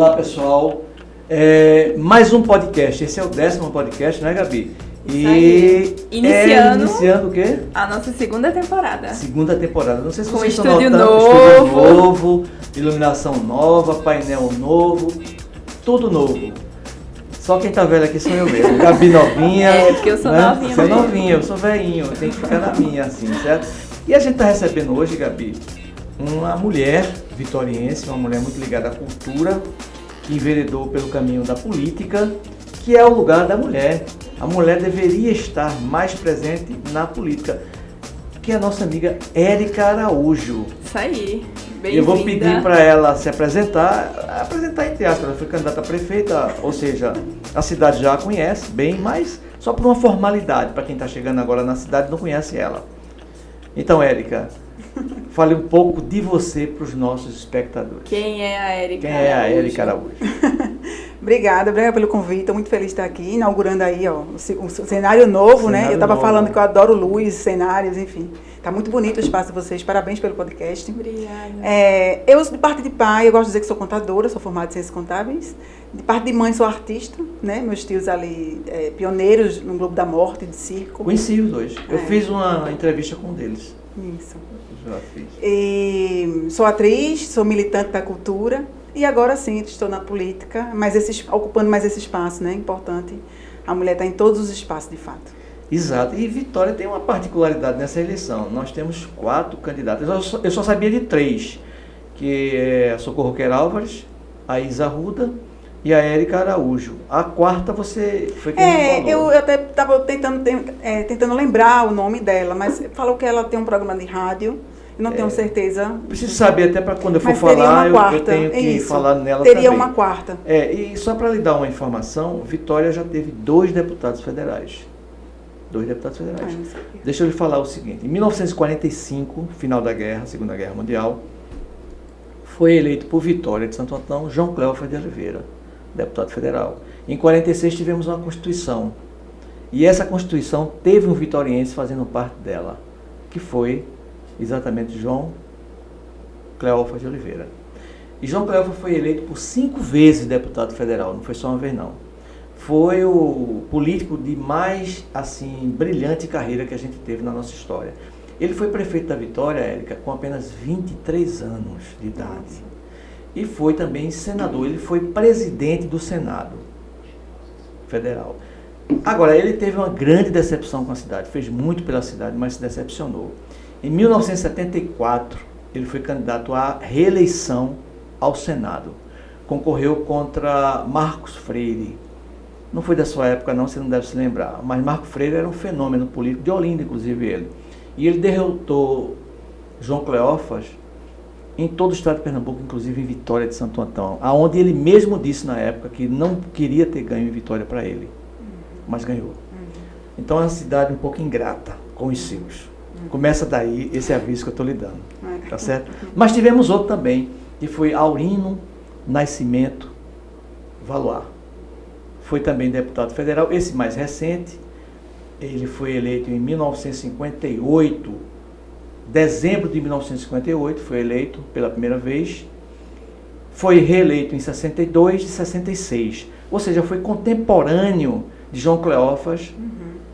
Olá, pessoal. Mais um podcast. Esse é o 10º podcast, né, Gabi? E iniciando o quê? A nossa segunda temporada. Segunda temporada. Não sei se com vocês estúdio estão notando. novo. Estúdio novo, iluminação nova, painel novo, tudo novo. Só quem tá velho aqui sou eu mesmo. Gabi novinha. Porque eu sou né? novinha Você é mesmo. novinha, eu sou velhinho. Eu tenho que ficar na minha, assim, certo? E a gente tá recebendo hoje, Gabi, uma mulher vitoriense, uma mulher muito ligada à cultura, que enveredou pelo caminho da política, que é o lugar da mulher. A mulher deveria estar mais presente na política, que é a nossa amiga Érica Araújo. Isso aí. Bem-vinda. Eu vou pedir para ela se apresentar entre aspas, ela foi candidata a prefeita, ou seja, a cidade já a conhece bem, mas só por uma formalidade, para quem está chegando agora na cidade e não conhece ela. Então, Érica, fale um pouco de você para os nossos espectadores. Quem é a Érica? Quem é a Érica Araújo? Obrigada pelo convite, estou muito feliz de estar aqui, inaugurando aí um cenário novo, né? Eu estava falando que eu adoro luz, cenários, enfim. Está muito bonito o espaço de vocês, parabéns pelo podcast. Obrigada. Eu, de parte de pai, eu gosto de dizer que sou contadora, sou formada em ciências contábeis. De parte de mãe, sou artista, né? Meus tios ali, pioneiros no Globo da Morte, de circo. Conheci os dois. Eu fiz uma entrevista com um deles. Isso. Já fiz. E sou atriz, sou militante da cultura. E agora sim, estou na política, mas ocupando mais esse espaço, né? Importante. A mulher está em todos os espaços, de fato. Exato. E Vitória tem uma particularidade nessa eleição. Nós temos 4 candidatas. Eu só sabia de 3, que é a Socorro Querálvares, a Isa Arruda e a Érica Araújo. A quarta você foi quem me falou. Eu até estava tentando lembrar o nome dela, mas falou que ela tem um programa de rádio. Não tenho certeza. Preciso saber, até para quando eu for mas falar, quarta, eu tenho que falar nela teria também. uma quarta. E só para lhe dar uma informação, Vitória já teve 2 deputados federais. 2 deputados federais. Deixa eu lhe falar o seguinte. Em 1945, final da guerra, Segunda Guerra Mundial, foi eleito por Vitória de Santo Antão João Cléofer de Oliveira, deputado federal. Em 46 tivemos uma Constituição. E essa Constituição teve um vitoriense fazendo parte dela, que foi exatamente João Cléofer de Oliveira. E João Cléofer foi eleito por 5 vezes deputado federal, não foi só uma vez não. Foi o político de mais, assim, brilhante carreira que a gente teve na nossa história. Ele foi prefeito da Vitória, Érica, com apenas 23 anos de idade. E foi também senador, ele foi presidente do Senado Federal. Agora, ele teve uma grande decepção com a cidade, fez muito pela cidade, mas se decepcionou. Em 1974, ele foi candidato à reeleição ao Senado. Concorreu contra Marcos Freire. Não foi da sua época não, você não deve se lembrar, mas Marcos Freire era um fenômeno político, de Olinda inclusive ele. E ele derrotou João Cleófas em todo o estado de Pernambuco, inclusive em Vitória de Santo Antão, aonde ele mesmo disse na época que não queria ter ganho em Vitória para ele, mas ganhou. Então é uma cidade um pouco ingrata com os seus. Começa daí esse aviso que eu estou lhe dando, tá certo? Mas tivemos outro também, que foi Aurino Nascimento Valois. Foi também deputado federal, esse mais recente, ele foi eleito em 1958, dezembro de 1958, foi eleito pela primeira vez, foi reeleito em 62 e 66, ou seja, foi contemporâneo de João Cleófas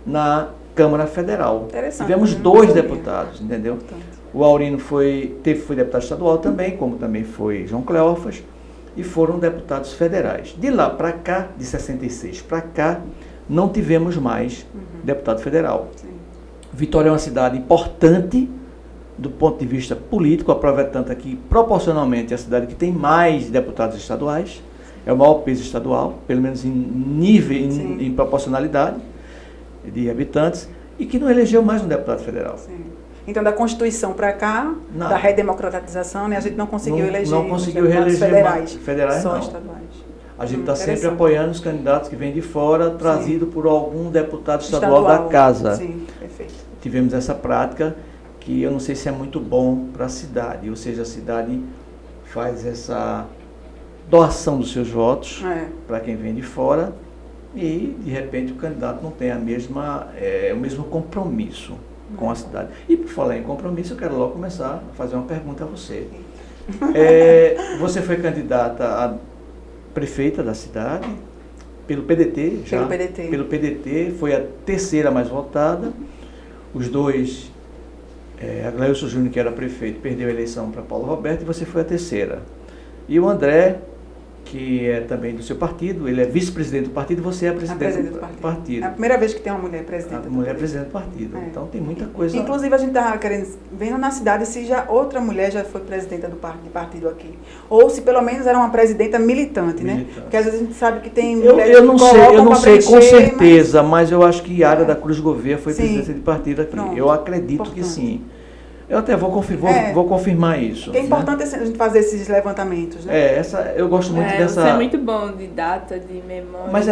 na Câmara Federal. Tivemos 2 deputados, entendeu? O Aurino foi deputado estadual também, como também foi João Cleófas, e foram deputados federais. De lá para cá, de 66 para cá, não tivemos mais deputado federal. Sim. Vitória é uma cidade importante do ponto de vista político, aproveitando aqui proporcionalmente a cidade que tem mais deputados estaduais, é o maior peso estadual, pelo menos em nível, em proporcionalidade de habitantes, e que não elegeu mais um deputado federal. Sim. Então, da Constituição para cá, da redemocratização, né, a gente não conseguiu eleger federais só não. Estaduais. A gente está sempre apoiando os candidatos que vêm de fora, trazido por algum deputado estadual da casa. Sim, perfeito. Tivemos essa prática que eu não sei se é muito bom para a cidade, ou seja, a cidade faz essa doação dos seus votos para quem vem de fora e, de repente, o candidato não tem o mesmo compromisso com a cidade. E, por falar em compromisso, eu quero logo começar a fazer uma pergunta a você. Você foi candidata prefeita da cidade, pelo PDT já. Pelo PDT. Pelo PDT, foi a terceira mais votada. Os dois, a Gleilson Júnior, que era prefeito, perdeu a eleição para Paulo Roberto, e você foi a terceira. E o André, que é também do seu partido, ele é vice-presidente do partido, você é a presidente do partido. É a primeira vez que tem uma mulher presidente. A mulher presidente do partido. É. Então tem muita coisa. Inclusive a gente estava vendo na cidade se já outra mulher já foi presidenta do partido aqui. Ou se pelo menos era uma presidenta militante, né? Porque às vezes a gente sabe que tem mulheres eu não que sei, eu não sei com preencher, certeza, mas eu acho que Yara da Cruz Gouveia foi presidente de partido aqui. Pronto. Eu acredito que sim. Eu até vou confirmar isso. Que é importante a gente fazer esses levantamentos, né? Eu gosto muito dessa... Você é muito bom de data, de memória. Mas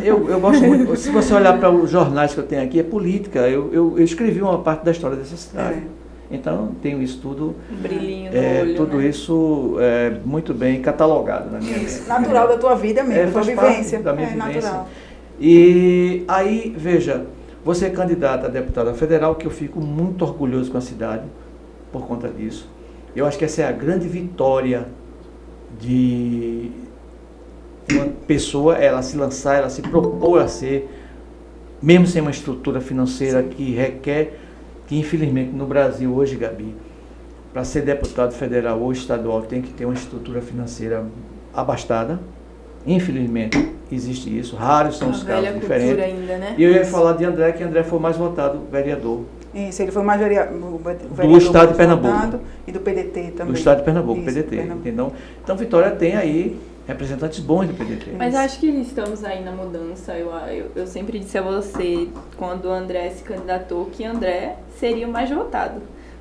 eu gosto muito... Se você olhar para os jornais que eu tenho aqui, é política. Eu escrevi uma parte da história dessa cidade. Então, tenho isso tudo... Brilhinho no olho, tudo isso muito bem catalogado na minha mente. Natural da tua vida mesmo, da tua vivência. Da minha vivência. Natural. E aí, veja... Você é candidata a deputada federal, que eu fico muito orgulhoso com a cidade por conta disso. Eu acho que essa é a grande vitória de uma pessoa, ela se lançar, ela se propor a ser, mesmo sem uma estrutura financeira que requer, que infelizmente no Brasil hoje, Gabi, para ser deputado federal ou estadual tem que ter uma estrutura financeira abastada. Infelizmente existe isso, raros são os casos diferentes. Ainda, né? E eu ia falar de André, que André foi o mais votado vereador. Isso, ele foi mais vereador do estado de Pernambuco. E do PDT também. Do estado de Pernambuco, isso, PDT. Entendeu? Então Vitória tem aí representantes bons do PDT. Mas acho que estamos aí na mudança. Eu sempre disse a você, quando o André se candidatou, que André seria o mais votado.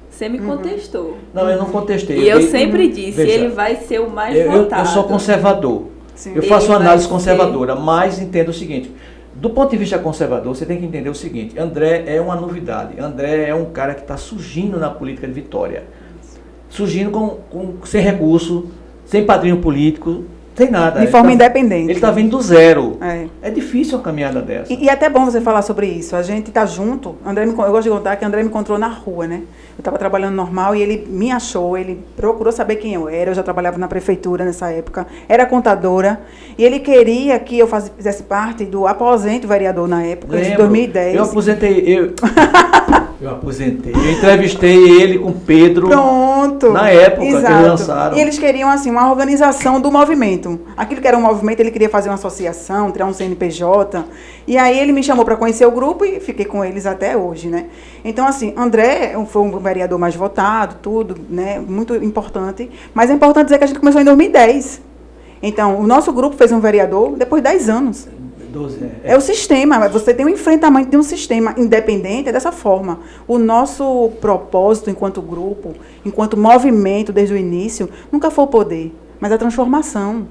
Você me contestou. Não, eu não contestei. E eu sempre disse, veja, ele vai ser o mais votado. Eu sou conservador. Sim. Eu faço uma análise conservadora, mas entendo o seguinte. Do ponto de vista conservador, você tem que entender o seguinte. André é uma novidade. André é um cara que está surgindo na política de Vitória. Surgindo sem recurso, sem padrinho político, sem nada. De forma independente. Ele está vindo do zero. É difícil uma caminhada dessa. E é até bom você falar sobre isso. A gente está junto. Eu gosto de contar que André me encontrou na rua, né? Eu estava trabalhando normal e ele me achou, ele procurou saber quem eu era. Eu já trabalhava na prefeitura nessa época, era contadora. E ele queria que eu fizesse parte do aposento vereador na época, de 2010. Eu aposentei. Eu aposentei. Eu entrevistei ele com Pedro. Pronto. Na época que eles lançaram. E eles queriam, assim, uma organização do movimento. Aquilo que era um movimento, ele queria fazer uma associação, criar um CNPJ. E aí ele me chamou para conhecer o grupo e fiquei com eles até hoje, né? Então, assim, André foi um vereador mais votado, tudo, né? Muito importante. Mas é importante dizer que a gente começou em 2010. Então, o nosso grupo fez um vereador depois de 10 anos. 12, é o sistema, você tem um enfrentamento de um sistema independente, é dessa forma. O nosso propósito enquanto grupo, enquanto movimento desde o início, nunca foi o poder, mas a transformação.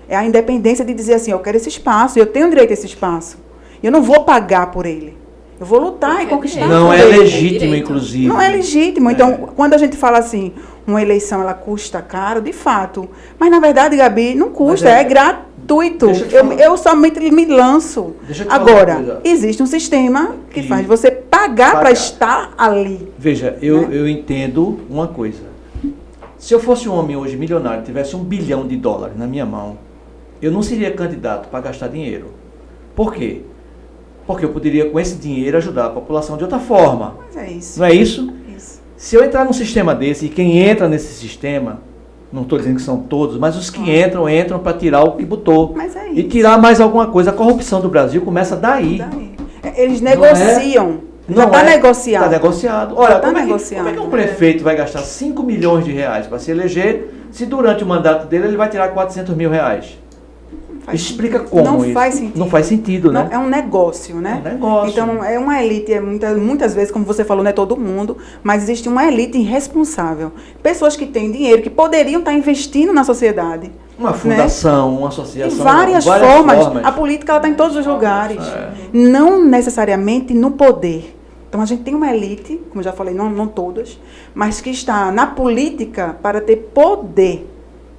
É a independência de dizer assim, eu quero esse espaço, eu tenho direito a esse espaço. Eu não vou pagar por ele. Eu vou lutar e conquistar. Não é legítimo, inclusive. Não é legítimo. Então, quando a gente fala assim, uma eleição ela custa caro, de fato. Mas, na verdade, Gabi, não custa, é gratuito. Eu somente me lanço. Agora, existe um sistema que faz você pagar para estar ali. Veja, eu entendo uma coisa. Se eu fosse um homem hoje milionário, tivesse $1 bilhão na minha mão, eu não seria candidato para gastar dinheiro. Por quê? Porque eu poderia, com esse dinheiro, ajudar a população de outra forma. Mas é isso. Não é isso? Isso. Se eu entrar num sistema desse, e quem entra nesse sistema, não estou dizendo que são todos, mas os que entram para tirar o que botou. Mas é isso. E tirar mais alguma coisa. A corrupção do Brasil começa daí. Eles negociam. Já está negociado. Está negociado. Olha, como negociado. É que um prefeito vai gastar R$5 milhões para se eleger, se durante o mandato dele ele vai tirar R$400 mil? Explica como não isso. Faz sentido. Não faz sentido, né? É um negócio, né? É um negócio. Então, é uma elite, muitas vezes, como você falou, não é todo mundo, mas existe uma elite irresponsável. Pessoas que têm dinheiro, que poderiam estar investindo na sociedade. Uma fundação, né? Uma associação. De várias formas. A política está em todos os lugares. Não necessariamente no poder. Então, a gente tem uma elite, como eu já falei, não todas, mas que está na política para ter poder.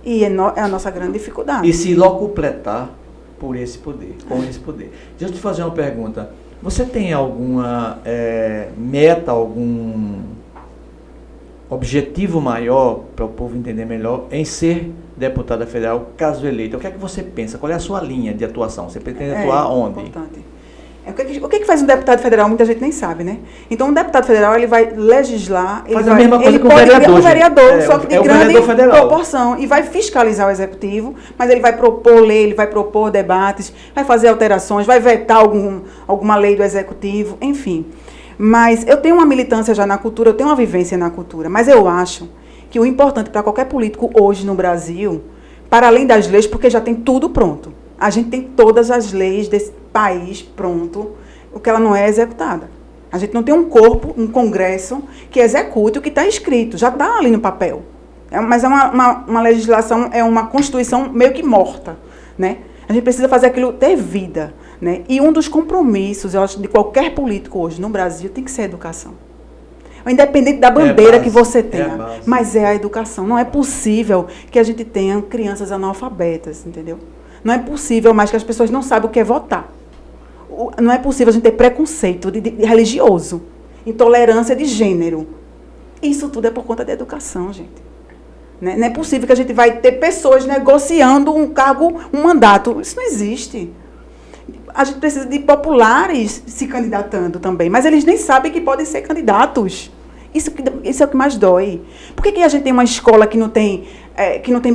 E é a nossa grande dificuldade. E se locupletar por esse poder, com esse poder. Deixa eu te fazer uma pergunta. Você tem alguma meta, objetivo maior, para o povo entender melhor, em ser deputada federal, caso eleita? O que é que você pensa? Qual é a sua linha de atuação? Você pretende atuar onde? Importante. O que faz um deputado federal? Muita gente nem sabe, né? Então, um deputado federal, ele vai legislar... Faz a mesma coisa que um vereador, só que de grande proporção. E vai fiscalizar o executivo, mas ele vai propor lei, ele vai propor debates, vai fazer alterações, vai vetar alguma lei do executivo, enfim. Mas eu tenho uma militância já na cultura, eu tenho uma vivência na cultura, mas eu acho que o importante para qualquer político hoje no Brasil, para além das leis, porque já tem tudo pronto. A gente tem todas as leis desse país pronto, o que ela não é executada. A gente não tem um corpo, um congresso, que execute o que está escrito, já está ali no papel. Mas é uma legislação, é uma constituição meio que morta, né? A gente precisa fazer aquilo ter vida, né? E um dos compromissos, eu acho, de qualquer político hoje no Brasil tem que ser a educação. Independente da bandeira que você tenha, mas é a educação. Não é possível que a gente tenha crianças analfabetas, entendeu? Não é possível mais que as pessoas não saibam o que é votar. Não é possível a gente ter preconceito de religioso, intolerância de gênero. Isso tudo é por conta da educação, gente. Não é possível que a gente vai ter pessoas negociando um cargo, um mandato. Isso não existe. A gente precisa de populares se candidatando também, mas eles nem sabem que podem ser candidatos. Isso é o que mais dói. Por que a gente tem uma escola que não tem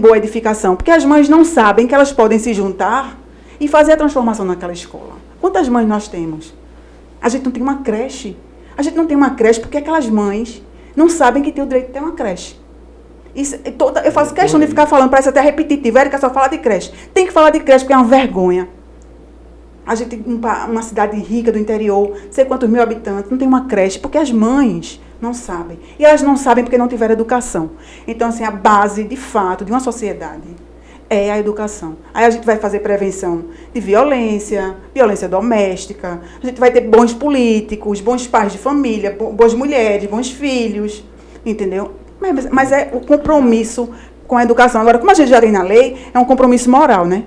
boa edificação? Porque as mães não sabem que elas podem se juntar e fazer a transformação naquela escola. Quantas mães nós temos? A gente não tem uma creche. A gente não tem uma creche porque aquelas mães não sabem que tem o direito de ter uma creche. Eu faço questão de ficar falando, parece até repetitivo. Érica só fala de creche. Tem que falar de creche porque é uma vergonha. A gente tem uma cidade rica do interior, não sei quantos mil habitantes, não tem uma creche, porque as mães não sabem. E elas não sabem porque não tiveram educação. Então, assim, a base, de fato, de uma sociedade é a educação. Aí a gente vai fazer prevenção de violência doméstica, a gente vai ter bons políticos, bons pais de família, boas mulheres, bons filhos, entendeu? Mas é o compromisso com a educação. Agora, como a gente já tem na lei, é um compromisso moral, né?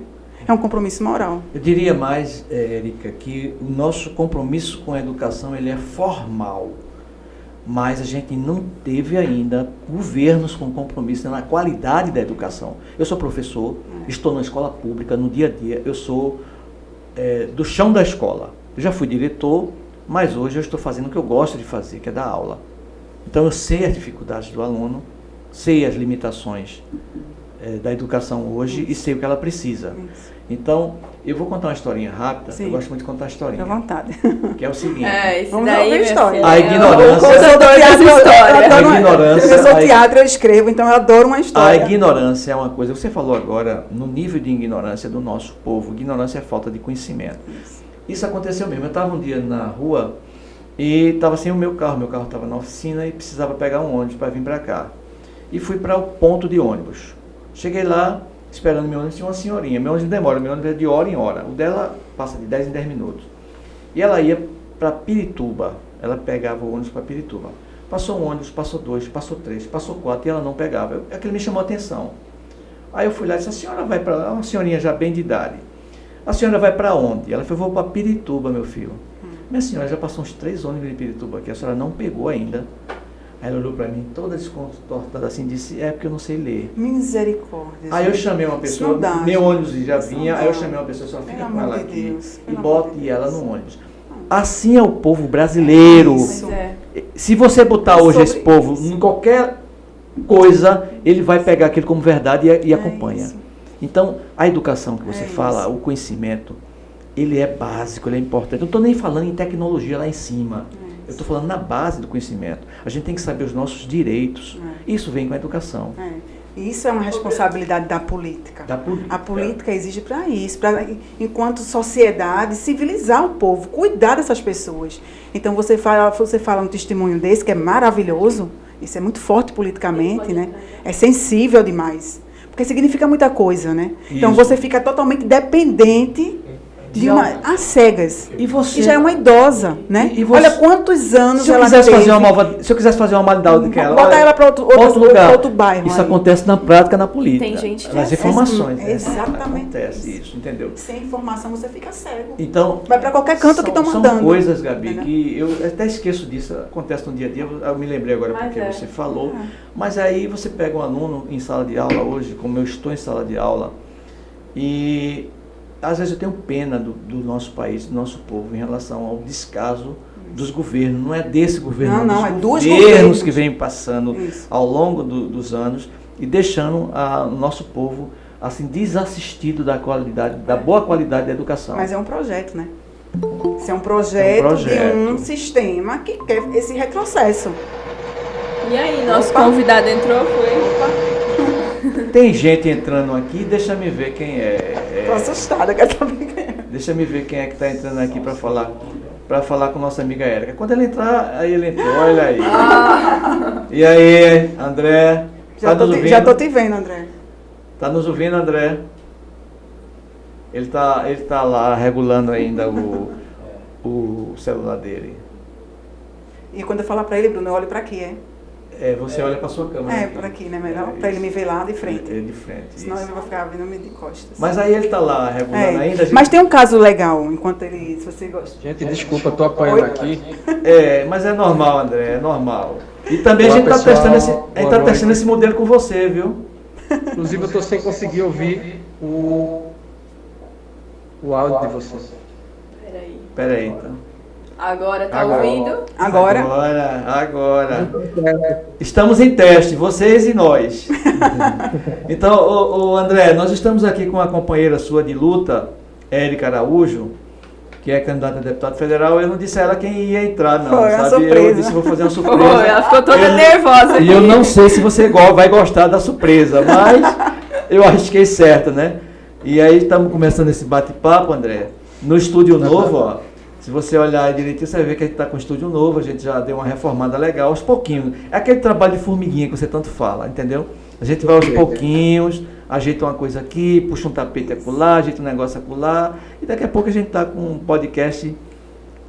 É um compromisso moral. Eu diria mais, Érica, que o nosso compromisso com a educação ele é formal, mas a gente não teve ainda governos com compromisso na qualidade da educação. Eu sou professor, estou na escola pública, no dia a dia, eu sou do chão da escola. Eu já fui diretor, mas hoje eu estou fazendo o que eu gosto de fazer, que é dar aula. Então eu sei as dificuldades do aluno, sei as limitações da educação hoje e sei o que ela precisa. Então, eu vou contar uma historinha rápida. Sim. Eu gosto muito de contar historinha. Fica à vontade. Que é o seguinte. Vamos ouvir a história. A ignorância. Eu sou teatro, eu escrevo, então eu adoro uma história. A ignorância é uma coisa. Você falou agora no nível de ignorância do nosso povo. Ignorância é falta de conhecimento. Isso aconteceu mesmo. Eu estava um dia na rua e estava sem o meu carro. Meu carro estava na oficina e precisava pegar um ônibus para vir para cá. E fui para o ponto de ônibus. Cheguei lá, esperando meu ônibus, tinha uma senhorinha. Meu ônibus demora, meu ônibus é de hora em hora. O dela passa de 10 em 10 minutos. E ela ia para Pirituba. Ela pegava o ônibus para Pirituba. Passou um ônibus, passou 2, passou 3, passou 4 e ela não pegava. Aquilo me chamou a atenção. Aí eu fui lá e disse, a senhora vai para... Uma senhorinha já bem de idade. A senhora vai para onde? Ela falou, vou para Pirituba, meu filho. Minha senhora, já passou uns 3 ônibus de Pirituba aqui, a senhora não pegou ainda. Aí ela olhou para mim, toda descontortada assim, disse, é porque eu não sei ler. Misericórdia. Aí eu chamei uma pessoa, meu ônibus já vinha, aí eu chamei uma pessoa, só fica com ela aqui e bote ela no ônibus. Assim é o povo brasileiro. Se você botar hoje esse povo em qualquer coisa, ele vai pegar aquilo como verdade e acompanha. Então, a educação que você fala, o conhecimento, ele é básico, ele é importante. Eu não estou nem falando em tecnologia lá em cima. Eu estou falando na base do conhecimento. A gente tem que saber os nossos direitos. Isso vem com a educação. Isso é uma responsabilidade da política. A política exige para isso, para, enquanto sociedade, civilizar o povo, cuidar dessas pessoas. Então, você fala um testemunho desse, que é maravilhoso, isso é muito forte politicamente, né? É sensível demais. Porque significa muita coisa, né? Então, você fica totalmente dependente às cegas. E você... E já é uma idosa, né? E você... Olha quantos anos se eu ela quisesse teve. se eu quisesse fazer uma maldade que ela... Botar ela para outro bairro. Isso acontece na prática, na política. Tem gente que nas informações. Exatamente. Acontece isso, entendeu? Sem informação você fica cego. Então... Vai para qualquer canto que estão mandando. São coisas, Gabi, que eu até esqueço disso. Acontece no dia a dia. Eu me lembrei agora porque você falou. Mas aí você pega um aluno em sala de aula hoje, como eu estou em sala de aula, e às vezes eu tenho pena do nosso país, do nosso povo, em relação ao descaso dos governos. Não é desse governo, não, é dos governos que vêm passando isso. ao longo dos anos e deixando o nosso povo assim desassistido da qualidade, da boa qualidade da educação. Mas é um projeto, né? Isso é um projeto de um sistema que quer esse retrocesso. E aí, nosso convidado entrou, foi? Tem gente entrando aqui, deixa me ver quem é. Tô assustada, quero saber quem é. Deixa me ver quem é que está entrando aqui para falar com nossa amiga Érica. Quando ele entrar, aí ele entrou, olha aí. E aí, André? Já tô te vendo, André. Tá nos ouvindo, André? Ele tá lá regulando ainda o celular dele. E quando eu falar para ele, Bruno, eu olho para aqui, Você olha para sua câmera. Por aqui, né? Melhor? Para ele me ver lá de frente. De frente. Senão isso. ele vai ficar vendo-me de costas. Mas aí ele tá lá regulando ainda. Mas tem um caso legal, enquanto ele, se você gosta. Gente, desculpa, tô apanhando aqui. Mas é normal, André, é normal. E também a gente tá testando esse modelo com você, viu? Inclusive eu tô sem conseguir ouvir o áudio de vocês. Peraí, então. Agora tá ouvindo? Agora. Estamos em teste, vocês e nós. Então, André, nós estamos aqui com a companheira sua de luta, Érica Araújo, que é candidata a deputada federal. Eu não disse a ela quem ia entrar, não. Foi sabe? uma surpresa. Eu disse, vou fazer uma surpresa. Ela ficou toda nervosa. E eu não sei se você vai gostar da surpresa, mas eu arrisquei certo, né? E aí estamos começando esse bate-papo, André. No estúdio novo, ó. Se você olhar direitinho, você vai ver que a gente está com um estúdio novo, a gente já deu uma reformada legal, aos pouquinhos. É aquele trabalho de formiguinha que você tanto fala, entendeu? A gente vai aos pouquinhos, ajeita uma coisa aqui, puxa um tapete acolá, ajeita um negócio acolá, e daqui a pouco a gente está com um podcast,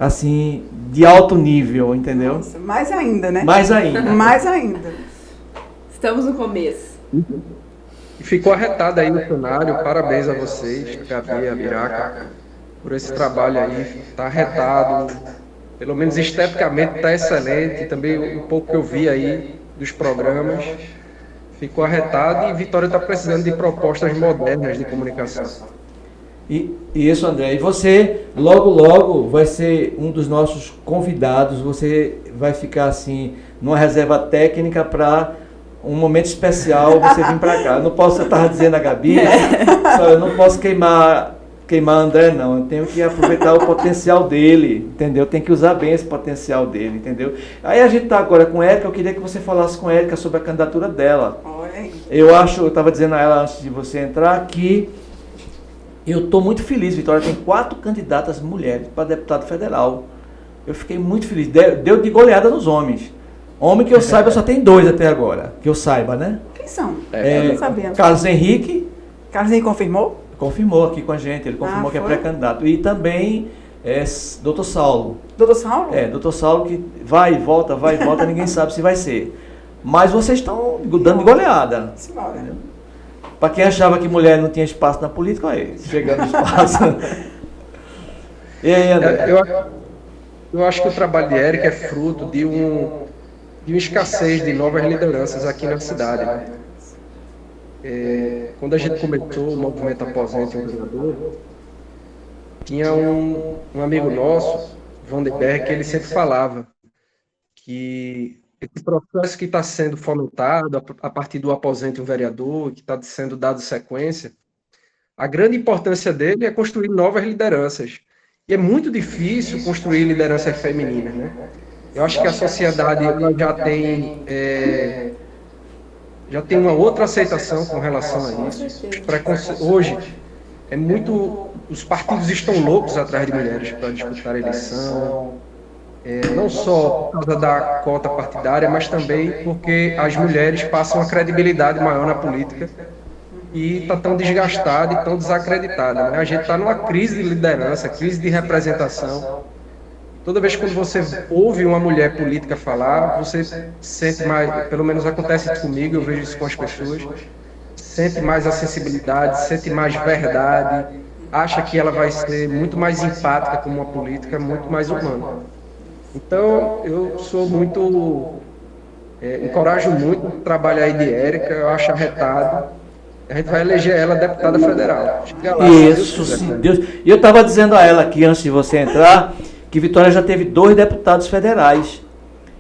assim, de alto nível, entendeu? Nossa, mais ainda, né? Mais ainda. Mais ainda. Estamos no começo. E ficou arretado aí no cenário, parabéns a vocês, a Gabi, a Biraca, por esse trabalho aí, tá arretado, pelo menos esteticamente tá excelente, também um pouco que eu vi aí dos programas, ficou arretado e Vitória está precisando de propostas modernas de comunicação. E isso, André, e você logo vai ser um dos nossos convidados, você vai ficar assim, numa reserva técnica para um momento especial, você vir para cá. Eu não posso, eu estava dizendo a Gabi, eu não posso queimar André, não. Eu tenho que aproveitar o potencial dele, entendeu? Tem que usar bem esse potencial dele, entendeu? Aí a gente está agora com a Érica, eu queria que você falasse com a Érica sobre a candidatura dela. Olha aí. Eu estava dizendo a ela antes de você entrar que eu estou muito feliz, Vitória tem 4 candidatas mulheres para deputado federal. Eu fiquei muito feliz. Deu de goleada nos homens. Homem que eu saiba só tem 2 até agora, que eu saiba, né? Quem são? Eu não sabia. Carlos Henrique. Carlos Henrique confirmou? Confirmou aqui com a gente, ele confirmou que é pré-candidato. E também Dr. Saulo. Dr. Saulo? Dr. Saulo que vai e volta, ninguém sabe se vai ser. Mas vocês estão dando de goleada. Para quem achava que mulher não tinha espaço na política, olha aí, chegando no espaço. E aí, André? Eu acho que o trabalho de Érica é fruto de uma escassez de novas lideranças aqui na cidade, né? Quando a gente começou o movimento Aposente um Vereador, tinha um amigo nosso, Vanderberg, que ele sempre falava que esse processo que está sendo fomentado a partir do Aposente um Vereador, que está sendo dado sequência, a grande importância dele é construir novas lideranças. E é muito difícil construir lideranças femininas, né? Eu acho que a sociedade já tem uma outra aceitação com relação a isso. Hoje, os partidos estão loucos atrás de mulheres para disputar a eleição, não só por causa da cota partidária, mas também porque as mulheres passam uma credibilidade maior na política e está tão desgastada e tão desacreditada, né? A gente está numa crise de liderança, crise de representação. Toda vez que você ouve uma mulher política falar, você sente mais, pelo menos acontece isso comigo, eu vejo isso com as pessoas, sente mais a sensibilidade, sente mais verdade, acha que ela vai ser muito mais empática como uma política, muito mais humana. Então, eu sou muito, encorajo muito o trabalho aí de Érica, eu acho arretado. A gente vai eleger ela deputada federal. Lá, isso, se Deus. E eu estava dizendo a ela aqui, antes de você entrar, que Vitória já teve 2 deputados federais.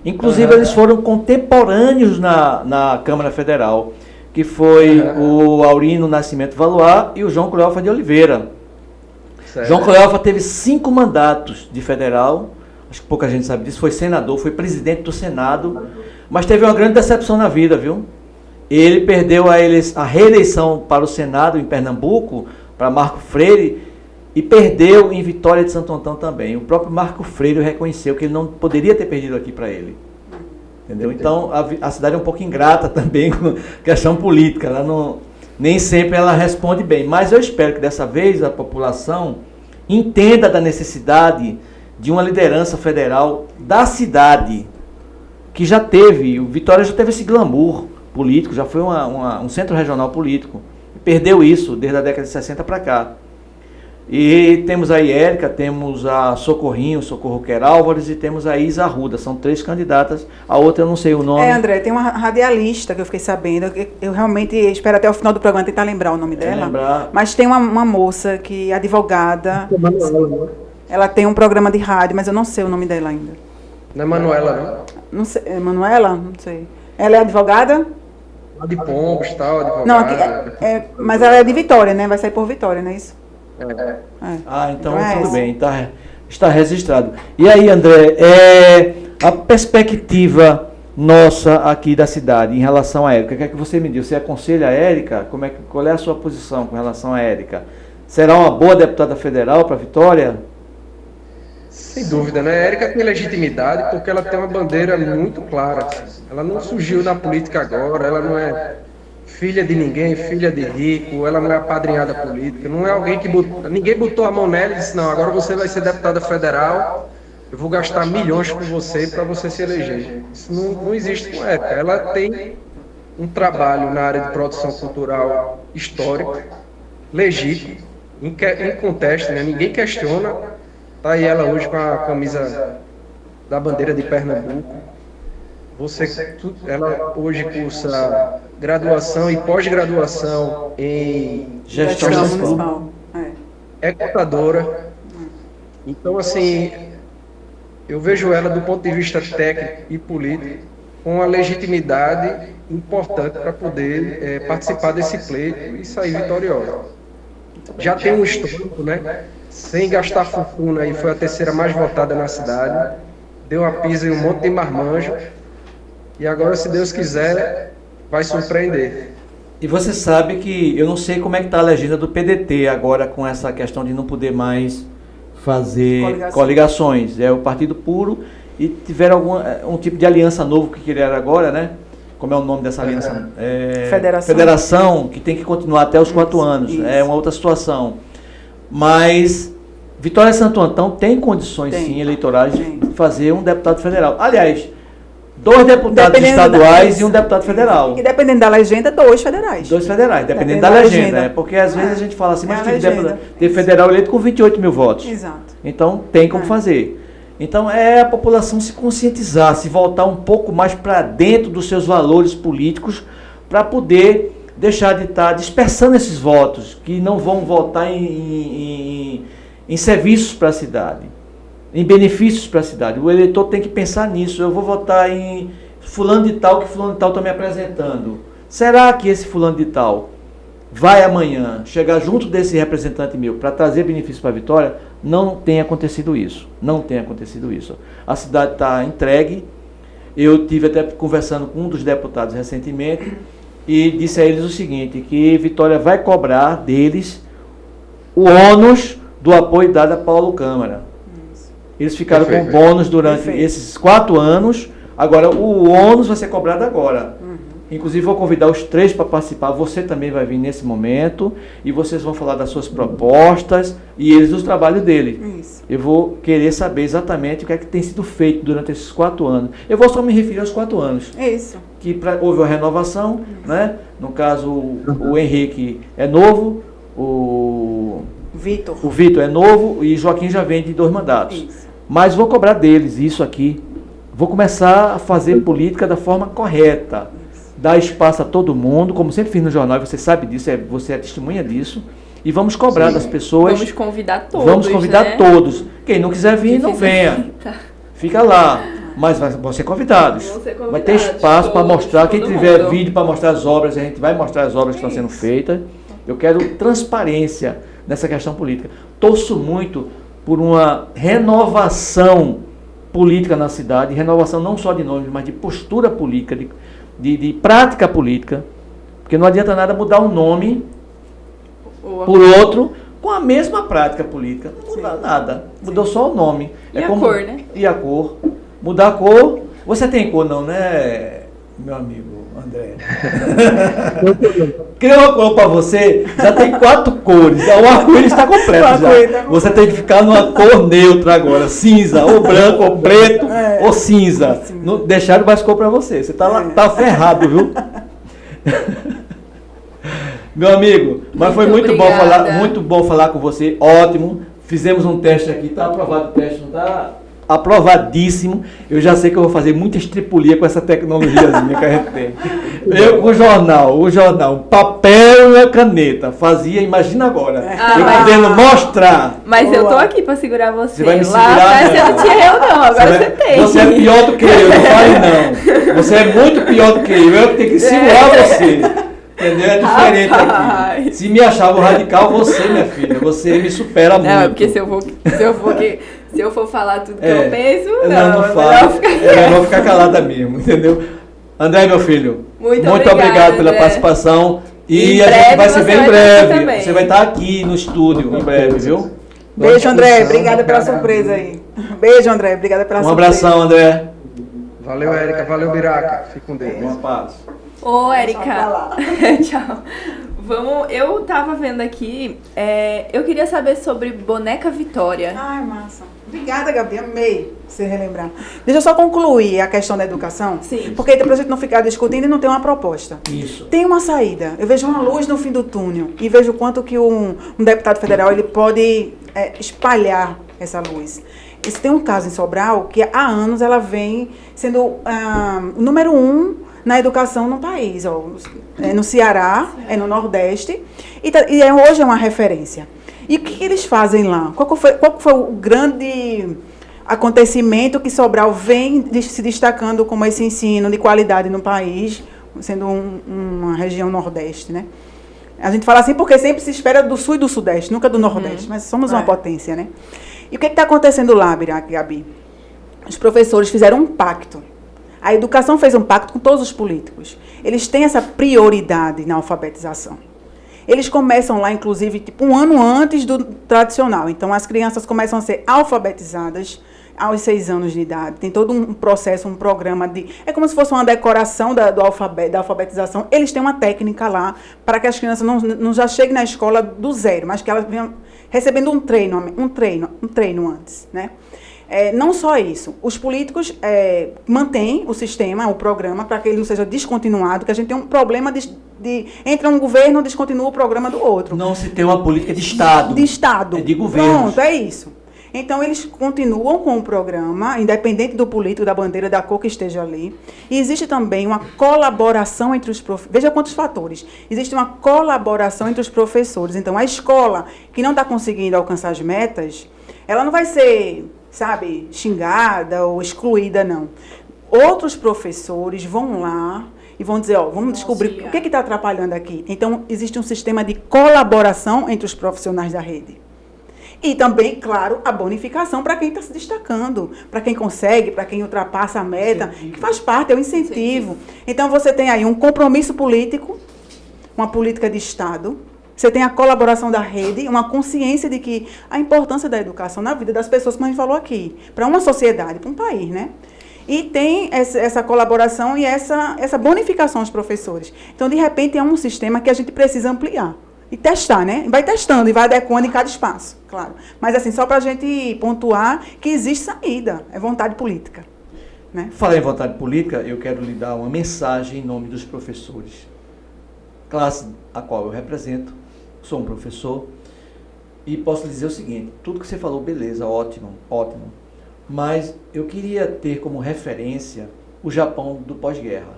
Inclusive, eles foram contemporâneos na Câmara Federal, que foi o Aurino Nascimento Valois e o João Cleofa de Oliveira. Certo. João Cleofa teve 5 mandatos de federal, acho que pouca gente sabe disso, foi senador, foi presidente do Senado, mas teve uma grande decepção na vida, viu? Ele perdeu a reeleição para o Senado em Pernambuco, para Marco Freire, e perdeu em Vitória de Santo Antão também. O próprio Marco Freire reconheceu que ele não poderia ter perdido aqui para ele. Entendeu? Então, a cidade é um pouco ingrata também com questão política. Nem sempre ela responde bem. Mas eu espero que dessa vez a população entenda da necessidade de uma liderança federal da cidade, que já teve, o Vitória já teve esse glamour político, já foi um centro regional político. Perdeu isso desde a década de 60 para cá. E temos aí Érica, temos a Socorro Querálvares e temos a Isa Arruda. São 3 candidatas. A outra eu não sei o nome. André, tem uma radialista que eu fiquei sabendo. Eu realmente espero até o final do programa tentar lembrar o nome dela. Mas tem uma moça que é advogada. Ela tem um programa de rádio, mas eu não sei o nome dela ainda. Não é Manuela, não? Não sei. É Manuela? Não sei. Ela é advogada? De Pombos, tal, advogada. Não, mas ela é de Vitória, né? Vai sair por Vitória, não é isso? Então tudo bem, está registrado. E aí, André, a perspectiva nossa aqui da cidade em relação a Érica, o que é que você me diz? Você aconselha a Érica? Qual é a sua posição com relação a Érica? Será uma boa deputada federal para Vitória? Sem dúvida, né? A Érica tem legitimidade porque ela tem uma bandeira muito clara. Ela não surgiu na política agora, ela não é filha de ninguém, filha de rico, ela não é apadrinhada política, não é alguém que ninguém botou a mão nela e disse, não, agora você vai ser deputada federal, eu vou gastar milhões com você para você se eleger. Isso não existe com Érica. Ela tem um trabalho na área de produção cultural histórico, legítimo, inconteste, né? Ninguém questiona. Está aí ela hoje com a camisa da bandeira de Pernambuco. Ela hoje cursa graduação e pós-graduação em gestão municipal. É contadora. Então, assim, eu vejo ela do ponto de vista técnico e político com uma legitimidade importante para poder participar desse pleito e sair vitoriosa. Já tem um histórico, né? Sem gastar fortuna, aí foi a 3ª mais votada na cidade, deu uma pisa em um monte de marmanjo, e agora, se Deus quiser, vai surpreender. E você sabe que, eu não sei como é que está a legenda do PDT agora com essa questão de não poder mais fazer coligações. É o partido puro e tiveram um tipo de aliança novo que criaram agora, né? Como é o nome dessa aliança? Federação, que tem que continuar até os 4 anos. Isso. É uma outra situação. Mas Vitória de Santo Antão tem condições, sim, eleitorais de fazer um deputado federal. Aliás, 2 deputados estaduais e um deputado federal. E dependendo da legenda, 2 federais. 2 federais, dependendo da legenda. Porque às vezes a gente fala assim, mas tem federal eleito com 28 mil votos. Exato. Então tem como fazer. Então é a população se conscientizar, se voltar um pouco mais para dentro dos seus valores políticos, para poder deixar de estar dispersando esses votos, que não vão votar em serviços para a cidade, em benefícios para a cidade. O eleitor tem que pensar nisso. Eu vou votar em fulano de tal, que fulano de tal está me apresentando. Será que esse fulano de tal vai amanhã chegar junto desse representante meu para trazer benefício para a Vitória? Não tem acontecido isso. Não tem acontecido isso. A cidade está entregue. Eu tive até conversando com um dos deputados recentemente e disse a eles o seguinte, que Vitória vai cobrar deles o ônus do apoio dado a Paulo Câmara. Eles ficaram com bônus durante esses 4 anos, agora o ônus vai ser cobrado agora. Inclusive vou convidar os 3 para participar, você também vai vir nesse momento, e vocês vão falar das suas propostas e eles dos trabalhos dele. Isso. Eu vou querer saber exatamente o que é que tem sido feito durante esses 4 anos. Eu vou só me referir aos 4 anos. Isso. Que houve uma renovação, né? No caso, o Henrique é novo, o Vitor é novo e Joaquim já vem de 2 mandatos. Isso. Mas vou cobrar deles isso aqui. Vou começar a fazer política da forma correta. Dar espaço a todo mundo, como sempre fiz no jornal, você sabe disso, você é testemunha disso. E vamos cobrar das pessoas. Vamos convidar todos. Vamos convidar né? todos. Quem não quiser vir, não venha. Fica lá. Mas vão ser convidados. Vai ter espaço para mostrar. Quem tiver vídeo para mostrar as obras, a gente vai mostrar as obras que estão sendo feitas. Eu quero transparência nessa questão política. Torço muito por uma renovação política na cidade, renovação não só de nomes, mas de postura política, de prática política, porque não adianta nada mudar um nome por outro com a mesma prática política. Não muda nada. Mudou só o nome. E a cor, né? E a cor. Mudar a cor. Você tem cor não, né, meu amigo André? Criou uma cor para você, já tem 4 cores. O arco-íris está completo já. Você tem que ficar numa cor neutra agora. Cinza, ou branco, ou preto, ou cinza. Não deixaram mais cor para você. Você tá ferrado, viu? Meu amigo, mas foi muito bom falar com você. Ótimo. Fizemos um teste aqui, tá aprovado o teste, não tá? Aprovadíssimo. Eu já sei que eu vou fazer muita estripulia com essa tecnologiazinha que a gente tem. Eu com o jornal, papel e a caneta, fazia, imagina agora, eu podendo mostrar. Mas eu tô aqui para segurar você. Vai me Lá segurar, atrás você não tinha eu não, agora você tem. Você é pior do que eu, não fale não. Você é muito pior do que eu que tenho que segurar você. Entendeu? É diferente aqui. Se me achava radical, você, minha filha, você me supera muito. Não, é porque se eu for falar tudo que eu penso, não falo. Eu vou ficar calada mesmo, entendeu? André, meu filho, muito obrigado pela participação. E a gente vai se ver em breve. Você vai estar aqui no estúdio em breve, viu? Beijo, André. Obrigada pela surpresa aí. Beijo, André. Obrigada pela surpresa. Um abração, André. Valeu, Érica. Valeu, Biraca. Fique com Deus. Boa paz. Ô, Érica. Tchau. Eu tava vendo aqui, eu queria saber sobre Boneca Vitória. Ai, massa. Obrigada, Gabi. Amei você relembrar. Deixa eu só concluir a questão da educação. Sim. Porque pra gente não ficar discutindo e não ter uma proposta. Isso. Tem uma saída. Eu vejo uma luz no fim do túnel e vejo o quanto que um deputado federal ele pode espalhar essa luz. Esse tem um caso em Sobral que há anos ela vem sendo o número 1 na educação no país, no Ceará, no Nordeste, hoje é uma referência. E o que eles fazem lá? Qual foi o grande acontecimento que Sobral vem se destacando como esse ensino de qualidade no país, sendo uma região Nordeste, né? A gente fala assim porque sempre se espera do Sul e do Sudeste, nunca do Nordeste, mas somos uma potência, né? E o que está acontecendo lá, Gabi? Os professores fizeram um pacto. A educação fez um pacto com todos os políticos. Eles têm essa prioridade na alfabetização. Eles começam lá, inclusive, um ano antes do tradicional. Então, as crianças começam a ser alfabetizadas aos 6 anos de idade. Tem todo um processo, um programa de... É como se fosse uma decoração da alfabetização. Eles têm uma técnica lá para que as crianças não já cheguem na escola do zero, mas que elas venham recebendo um treino antes, né? Não só isso, os políticos mantêm o sistema, o programa, para que ele não seja descontinuado, que a gente tem um problema entra um governo, descontinua o programa do outro. Não se tem uma política de Estado. De Estado. De governo. Pronto, é isso. Então, eles continuam com o programa, independente do político, da bandeira, da cor que esteja ali. E existe também uma colaboração entre os professores. Veja quantos fatores. Existe uma colaboração entre os professores. Então, a escola que não está conseguindo alcançar as metas, ela não vai ser... sabe, xingada ou excluída, não. Outros professores vão lá e vão dizer, vamos descobrir o que está atrapalhando aqui. Então, existe um sistema de colaboração entre os profissionais da rede. E também, claro, a bonificação para quem está se destacando, para quem consegue, para quem ultrapassa a meta, que faz parte, é o incentivo. Então, você tem aí um compromisso político, uma política de Estado. Você tem a colaboração da rede, uma consciência de que a importância da educação na vida das pessoas, como a gente falou aqui, para uma sociedade, para um país, né? E tem essa colaboração e essa bonificação aos professores. Então, de repente, é um sistema que a gente precisa ampliar. E testar, né? Vai testando e vai adequando em cada espaço, claro. Mas, assim, só para a gente pontuar que existe saída, é vontade política. Né? Falar em vontade política, eu quero lhe dar uma mensagem em nome dos professores. Classe a qual eu represento, sou um professor, e posso lhe dizer o seguinte, tudo que você falou, beleza, ótimo, ótimo. Mas eu queria ter como referência o Japão do pós-guerra.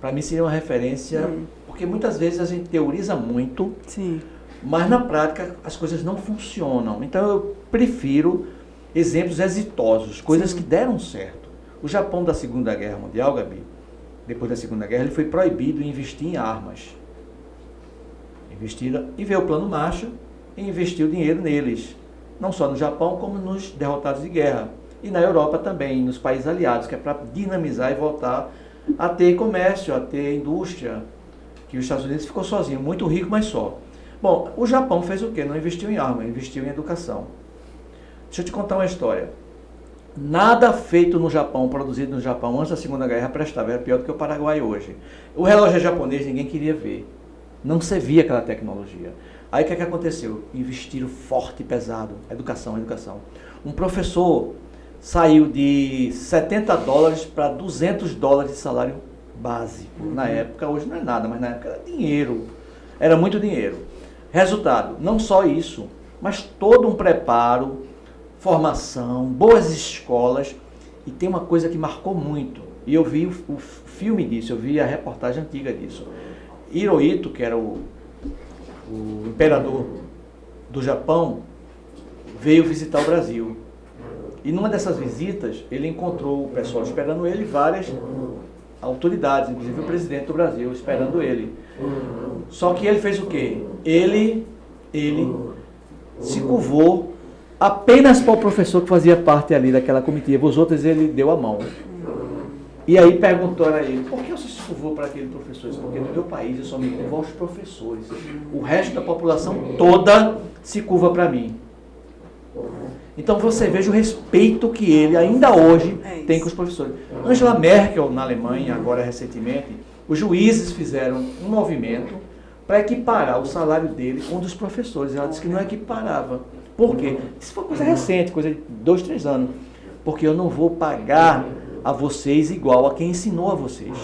Para mim seria uma referência, porque muitas vezes a gente teoriza muito, Sim. mas na prática as coisas não funcionam. Então eu prefiro exemplos exitosos, coisas Sim. que deram certo. O Japão da Segunda Guerra Mundial, Gabi, depois da Segunda Guerra, ele foi proibido de investir em armas. Investiram, e veio o Plano Marshall e investiu dinheiro neles. Não só no Japão, como nos derrotados de guerra. E na Europa também, nos países aliados, que é para dinamizar e voltar a ter comércio, a ter indústria, que os Estados Unidos ficou sozinho, muito rico, mas só. Bom, o Japão fez o quê? Não investiu em arma, investiu em educação. Deixa eu te contar uma história. Nada feito no Japão, produzido no Japão antes da Segunda Guerra prestava, era pior do que o Paraguai hoje. O relógio japonês ninguém queria ver. Não se via aquela tecnologia. Aí o que aconteceu? Investiram forte e pesado. Educação, educação. Um professor saiu de $70 para $200 de salário básico. Na época, hoje não é nada, mas na época era dinheiro. Era muito dinheiro. Resultado, não só isso, mas todo um preparo, formação, boas escolas. E tem uma coisa que marcou muito. E eu vi o filme disso, eu vi a reportagem antiga disso. Hirohito, que era o imperador do Japão, veio visitar o Brasil. E numa dessas visitas, ele encontrou o pessoal esperando ele, várias autoridades, inclusive o presidente do Brasil, esperando ele. Só que ele fez o quê? Ele se curvou apenas para o professor que fazia parte ali daquela comitiva. Os outros ele deu a mão. E aí perguntou a ele, por que você se curvou para aquele professor? Porque no meu país eu só me curvo aos professores. O resto da população toda se curva para mim. Então você veja o respeito que ele ainda hoje tem com os professores. Angela Merkel, na Alemanha, agora recentemente, os juízes fizeram um movimento para equiparar o salário dele com o dos professores. Ela disse que não equiparava. Por quê? Isso foi coisa recente, coisa de 2, 3 anos. Porque eu não vou pagar a vocês igual a quem ensinou a vocês.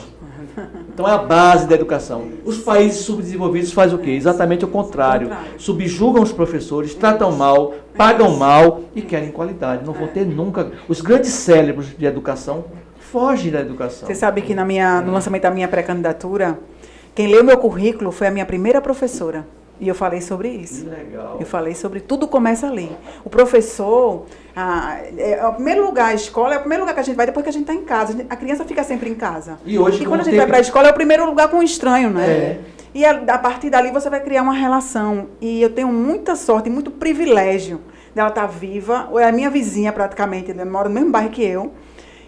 Então é a base da educação. Os países subdesenvolvidos fazem o quê? Exatamente o contrário. Subjugam os professores, tratam mal, pagam mal e querem qualidade. Não vão ter nunca. Os grandes cérebros de educação fogem da educação. Você sabe que no lançamento da minha pré-candidatura, quem leu meu currículo foi a minha primeira professora. E eu falei sobre isso. Que legal. Eu falei sobre tudo começa ali. O professor, o primeiro lugar, a escola é o primeiro lugar que a gente vai depois que a gente está em casa. A criança fica sempre em casa. E hoje, quando a gente vai para a escola é o primeiro lugar com o estranho, né? E a partir dali você vai criar uma relação. E eu tenho muita sorte, muito privilégio dela estar viva. É a minha vizinha praticamente, ela mora no mesmo bairro que eu.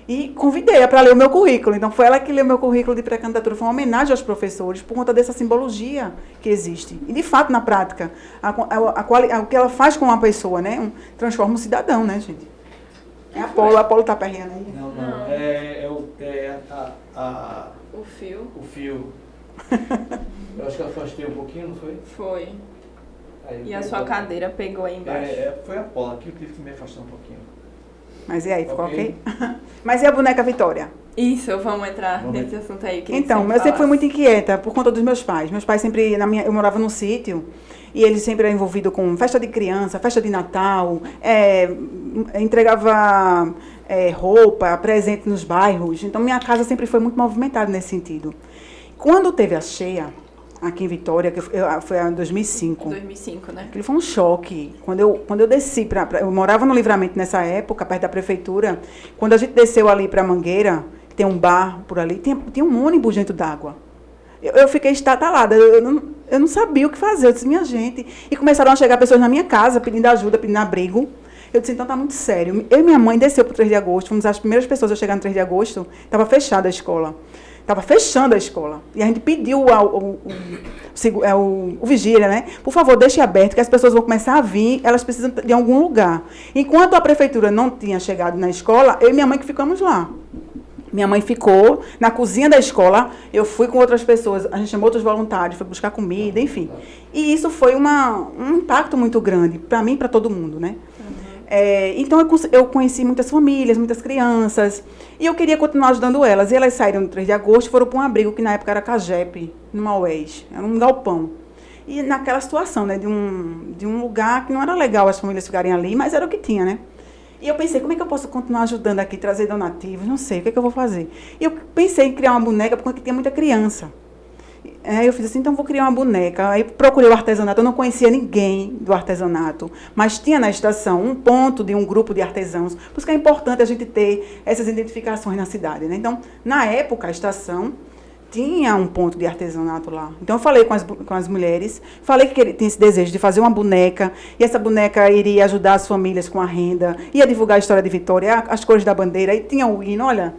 E convidei-a para ler o meu currículo. Então, foi ela que leu o meu currículo de pré-candidatura. Foi uma homenagem aos professores por conta dessa simbologia que existe. E, de fato, na prática, o que ela faz com uma pessoa, né? Transforma um cidadão, né, gente? É a Apolo tá perreando aí. Não. O fio. O fio. Eu acho que eu afastei um pouquinho, não foi? Foi. Aí, E a sua cadeira pegou aí embaixo. Foi a Apolo. Aqui eu tive que me afastar um pouquinho. Mas e aí, ficou ok? Mas e a boneca Vitória? Isso, vamos entrar nesse assunto aí. Que Então, eu sempre fui muito inquieta por conta dos meus pais. Meus pais sempre, eu morava num sítio, e eles sempre eram envolvidos com festa de criança, festa de Natal, entregava roupa, presente nos bairros. Então, minha casa sempre foi muito movimentada nesse sentido. Quando teve a cheia, aqui em Vitória, que foi em 2005. 2005, né? Aquilo foi um choque. Quando eu desci, eu morava no Livramento nessa época, perto da prefeitura. Quando a gente desceu ali para Mangueira, tem um bar por ali, tinha um ônibus dentro d'água. Eu fiquei estatalada, eu não sabia o que fazer. Eu disse, minha gente. E começaram a chegar pessoas na minha casa pedindo ajuda, pedindo abrigo. Eu disse, então tá muito sério. Eu e minha mãe desceu para o 3 de agosto, fomos as primeiras pessoas a chegar no 3 de agosto, estava fechada a escola. Estava fechando a escola. E a gente pediu o vigília, né? Por favor, deixe aberto, que as pessoas vão começar a vir, elas precisam de algum lugar. Enquanto a prefeitura não tinha chegado na escola, eu e minha mãe que ficamos lá. Minha mãe ficou na cozinha da escola, eu fui com outras pessoas, a gente chamou outros voluntários, foi buscar comida, enfim. E isso foi um impacto muito grande, para mim e para todo mundo, né? Então, eu conheci muitas famílias, muitas crianças, e eu queria continuar ajudando elas. E elas saíram no 3 de agosto e foram para um abrigo que na época era Cagepe, no Maués, era um galpão. E naquela situação, né, de um lugar que não era legal as famílias ficarem ali, mas era o que tinha, né? E eu pensei, como é que eu posso continuar ajudando aqui, trazer donativos? Não sei, o que é que eu vou fazer? E eu pensei em criar uma boneca, porque tinha muita criança. Eu fiz assim, então vou criar uma boneca. Aí procurei o artesanato, eu não conhecia ninguém do artesanato, mas tinha na estação um ponto de um grupo de artesãos, por isso que é importante a gente ter essas identificações na cidade, né? Então, na época, a estação tinha um ponto de artesanato lá. Então, eu falei com as mulheres, falei que ele tinha esse desejo de fazer uma boneca, e essa boneca iria ajudar as famílias com a renda, ia divulgar a história de Vitória, as cores da bandeira, e tinha o hino, olha.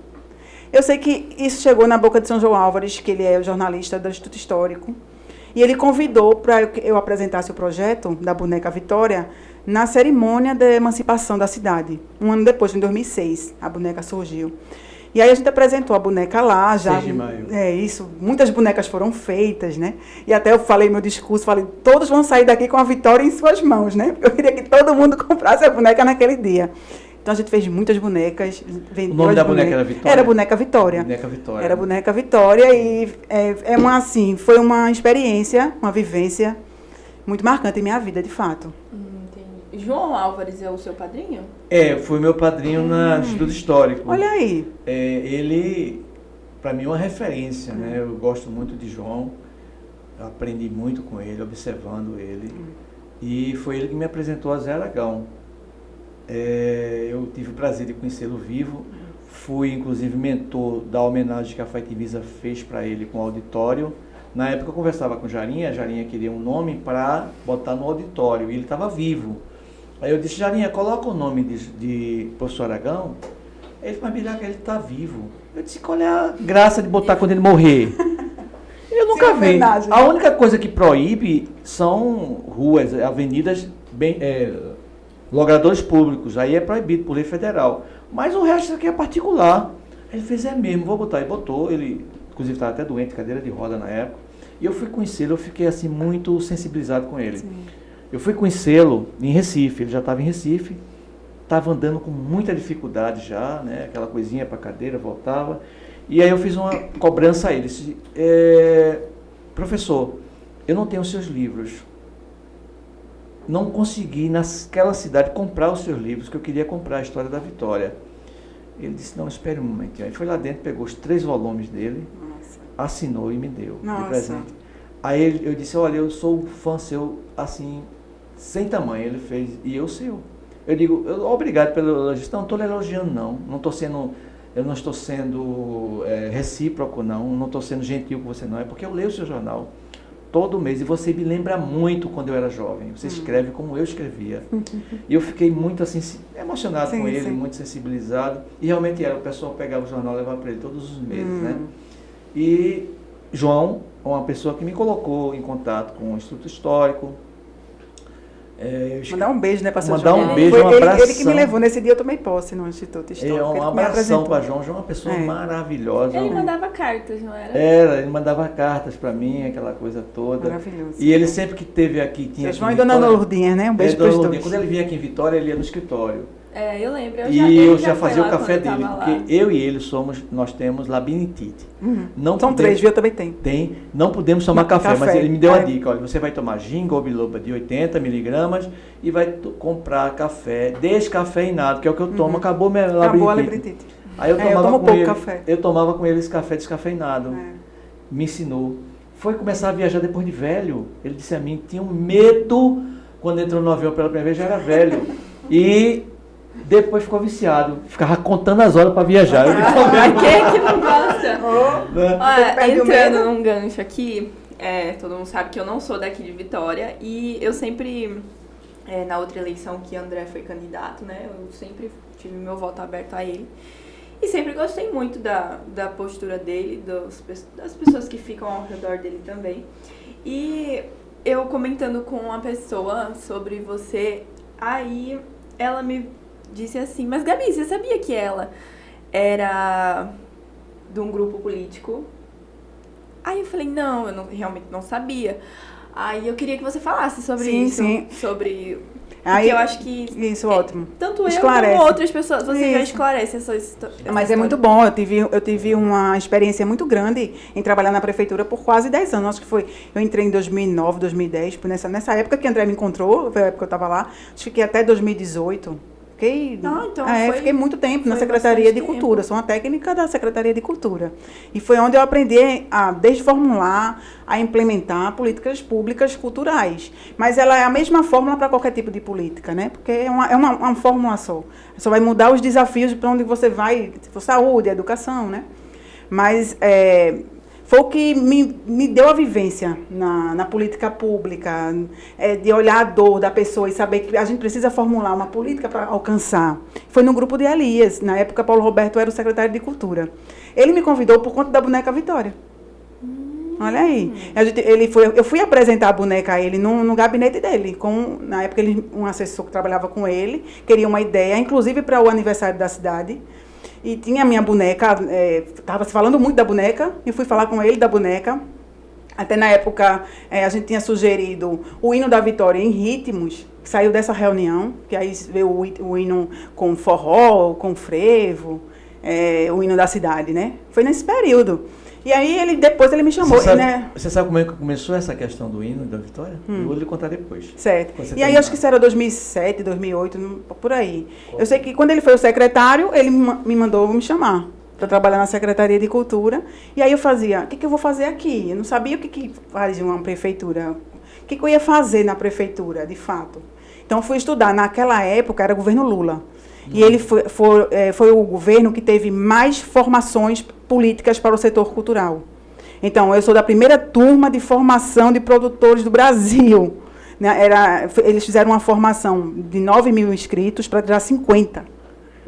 Eu sei que isso chegou na boca de São João Álvares, que ele é o jornalista do Instituto Histórico, e ele convidou para que eu apresentasse o projeto da boneca Vitória na cerimônia da emancipação da cidade. Um ano depois, em 2006, a boneca surgiu. E aí a gente apresentou a boneca lá, já. 6 de maio. Isso. Muitas bonecas foram feitas, né? E até eu falei meu discurso, falei, todos vão sair daqui com a vitória em suas mãos, né? Eu queria que todo mundo comprasse a boneca naquele dia. Então a gente fez muitas bonecas. O nome da boneca era Vitória? Era Boneca Vitória. Boneca Vitória. Era Boneca Vitória e foi uma experiência, uma vivência muito marcante em minha vida, de fato. Entendi. João Álvares é o seu padrinho? Foi meu padrinho no Instituto Histórico. Olha aí. Ele, para mim, é uma referência, né? Eu gosto muito de João, eu aprendi muito com ele, observando ele. E foi ele que me apresentou a Zé Aragão. Eu tive o prazer de conhecê-lo vivo. Fui, inclusive, mentor da homenagem que a Faitivisa fez para ele com o auditório. Na época eu conversava com a Jarinha queria um nome para botar no auditório, e ele estava vivo. Aí eu disse, Jarinha, coloca o nome de professor Aragão. Ele falou, mas ele está vivo. Eu disse, qual é a graça de botar quando ele morrer? Eu nunca vi. A única coisa que proíbe são ruas, avenidas, logradores públicos. Aí é proibido por lei federal. Mas o resto aqui é particular. Ele fez, mesmo, vou botar. E botou, ele inclusive estava até doente, cadeira de roda na época. E eu fui conhecê-lo, eu fiquei assim muito sensibilizado com ele. Sim. Eu fui conhecê-lo em Recife, ele já estava em Recife, estava andando com muita dificuldade já, né? Aquela coisinha para a cadeira, voltava. E aí eu fiz uma cobrança a ele, disse, professor, eu não tenho os seus livros. Não consegui naquela cidade comprar os seus livros, que eu queria comprar a História da Vitória. Ele disse, não, espere um momento. Aí foi lá dentro, pegou os 3 volumes dele, assinou e me deu de presente. Aí eu disse, olha, eu sou um fã seu, assim, sem tamanho. Ele fez, e eu seu. Eu digo, obrigado pelo elogio. Não estou lhe elogiando, não. Eu não estou sendo recíproco, não estou sendo gentil com você, não. É porque eu leio o seu jornal todo mês e você me lembra muito quando eu era jovem. Você escreve como eu escrevia. E eu fiquei muito assim, emocionado com ele, muito sensibilizado. E realmente o pessoal pegava o jornal e levava para ele todos os meses, né? E João, uma pessoa que me colocou em contato com o Instituto Histórico. Mandar um beijo, né, para seu Mandar João. um beijo, um abração. Ele que me levou nesse dia, eu tomei posse no Instituto Histórico. Um abração para João. João é uma pessoa maravilhosa. Ele mandava cartas, não era? Ele mandava cartas para mim, aquela coisa toda. Maravilhoso. E ele sempre que esteve aqui, tinha João e Dona Lourdinha, né? Um beijo para os dois. Quando ele vinha aqui em Vitória, ele ia no escritório. Eu lembro. Eu já fazia o café dele, porque eu e ele nós temos labirintite. São 3, viu? Eu também tenho. Não podemos tomar café, mas ele me deu a dica, olha, você vai tomar ginkgo biloba de 80 miligramas e vai comprar café descafeinado, que é o que eu tomo, acabou minha labirintite. Acabou a labirintite. Aí eu tomo pouco café. Eu tomava com ele esse café descafeinado. Me ensinou. Foi começar a viajar depois de velho. Ele disse a mim, tinha um medo quando entrou no avião pela primeira vez, já era velho. E depois ficou viciado, ficava contando as horas para viajar. Quem é que não gosta? Entrando num gancho aqui, todo mundo sabe que eu não sou daqui de Vitória e eu sempre, na outra eleição que André foi candidato, né, eu sempre tive meu voto aberto a ele e sempre gostei muito da postura dele, das pessoas que ficam ao redor dele também. E eu comentando com uma pessoa sobre você, aí ela me disse assim, mas Gabi, você sabia que ela era de um grupo político. Aí eu falei, não, realmente não sabia. Aí eu queria que você falasse sobre isso. Sim. Sobre... Aí, eu acho que... Isso, ótimo. Tanto eu como outras pessoas, você já esclarece essas Mas história. É muito bom. Eu tive uma experiência muito grande em trabalhar na prefeitura por quase 10 anos. Acho que foi... Eu entrei em 2009, 2010. Nessa época que André me encontrou, foi a época que eu estava lá. Acho que fiquei até 2018. Fiquei muito tempo na Secretaria de Cultura. Sou uma técnica da Secretaria de Cultura. E foi onde eu aprendi desde formular, a implementar políticas públicas culturais. Mas ela é a mesma fórmula para qualquer tipo de política, né? Porque é uma fórmula só. Só vai mudar os desafios para onde você vai, se for saúde, educação, né? Mas foi o que me deu a vivência na política pública, de olhar a dor da pessoa e saber que a gente precisa formular uma política para alcançar. Foi no grupo de Elias, na época Paulo Roberto era o secretário de Cultura. Ele me convidou por conta da boneca Vitória. Olha aí. Eu fui apresentar a boneca a ele no gabinete dele. Na época, um assessor que trabalhava com ele, queria uma ideia, inclusive para o aniversário da cidade. E tinha a minha boneca, estava se falando muito da boneca, e fui falar com ele da boneca. Até na época, a gente tinha sugerido o hino da Vitória em ritmos, que saiu dessa reunião, que aí veio o hino com forró, com frevo, o hino da cidade, né? Foi nesse período. E aí, depois ele me chamou, Você sabe como é que começou essa questão do hino da Vitória? Eu vou lhe contar depois. Certo. E aí, acho que isso era 2007, 2008, por aí. Eu sei que quando ele foi o secretário, ele me mandou me chamar para trabalhar na Secretaria de Cultura. E aí eu fazia, o que eu vou fazer aqui? Eu não sabia o que fazia uma prefeitura. O que eu ia fazer na prefeitura, de fato. Então, eu fui estudar. Naquela época, era o governo Lula. E ele foi o governo que teve mais formações políticas para o setor cultural. Então, eu sou da primeira turma de formação de produtores do Brasil. Eles fizeram uma formação de 9 mil inscritos para tirar 50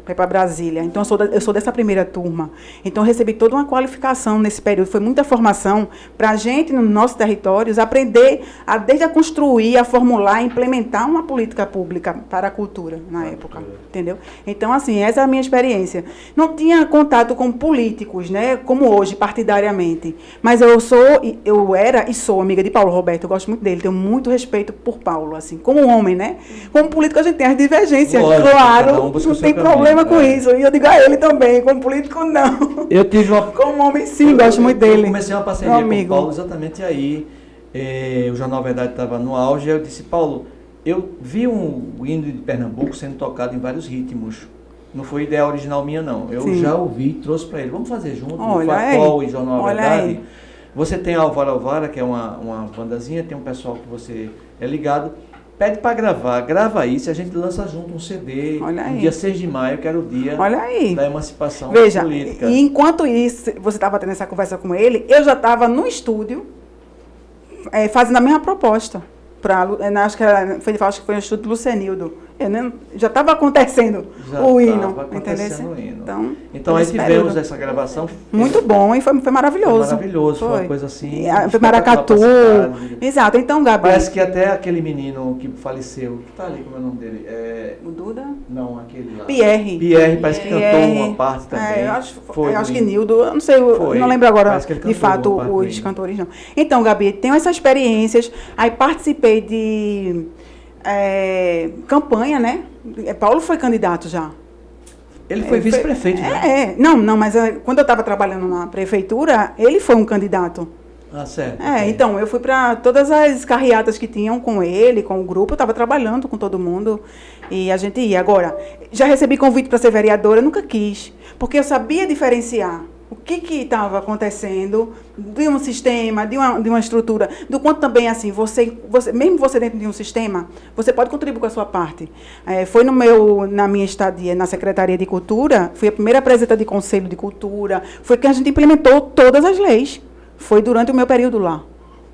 para ir para Brasília. Então, eu sou dessa primeira turma. Então, eu recebi toda uma qualificação nesse período. Foi muita formação para a gente, nos nossos territórios, aprender desde a construir, a formular, a implementar uma política pública para a cultura, na época. Entendeu? Então, assim, essa é a minha experiência. Não tinha contato com políticos, né, como hoje, partidariamente. Mas eu era e sou amiga de Paulo Roberto. Eu gosto muito dele. Tenho muito respeito por Paulo, assim, como homem, né? Como político, a gente tem as divergências. Lógico, claro, não tem problema com isso. E eu digo a ele também, como político, não. Eu tive uma... Como homem, sim, gosto muito dele. Eu comecei uma parceria com o Paulo exatamente aí. O Jornal Verdade estava no auge. Eu disse, Paulo, eu vi o hino de Pernambuco sendo tocado em vários ritmos. Não foi ideia original minha, não. Eu já ouvi e trouxe para ele. Vamos fazer junto, Facol e Jornal Verdade. Aí. Você tem a Alvara, que é uma bandazinha, tem um pessoal que você é ligado. Pede para gravar, grava isso e a gente lança junto um CD. No dia 6 de maio, que era o dia da emancipação política. E enquanto isso, você estava tendo essa conversa com ele, eu já estava no estúdio fazendo a mesma proposta. Acho que foi no Instituto Lucenildo. Já estava acontecendo o hino. Então aí tivemos essa gravação. Muito bom, e foi maravilhoso. Foi uma coisa assim. Foi Maracatu. Exato. Então, Gabi. Parece que até aquele menino que faleceu, que está ali, como é o nome dele? O Duda? Não, aquele lá. Pierre, parece que cantou uma parte também. Eu acho que Nildo, eu não sei, não lembro agora de fato os cantores, não. Então, Gabi, tenho essas experiências. Aí participei de campanha, né? Paulo foi candidato já. Ele foi vice-prefeito, né? Não, mas quando eu estava trabalhando na prefeitura, ele foi um candidato. Ah, certo. Então, eu fui para todas as carreatas que tinham com ele, com o grupo, eu estava trabalhando com todo mundo e a gente ia. Agora, já recebi convite para ser vereadora, eu nunca quis, porque eu sabia diferenciar o que estava acontecendo de um sistema, de uma estrutura, do quanto também, assim, mesmo você dentro de um sistema, você pode contribuir com a sua parte. Foi na minha estadia na Secretaria de Cultura, fui a primeira presidenta de Conselho de Cultura, foi que a gente implementou todas as leis. Foi durante o meu período lá.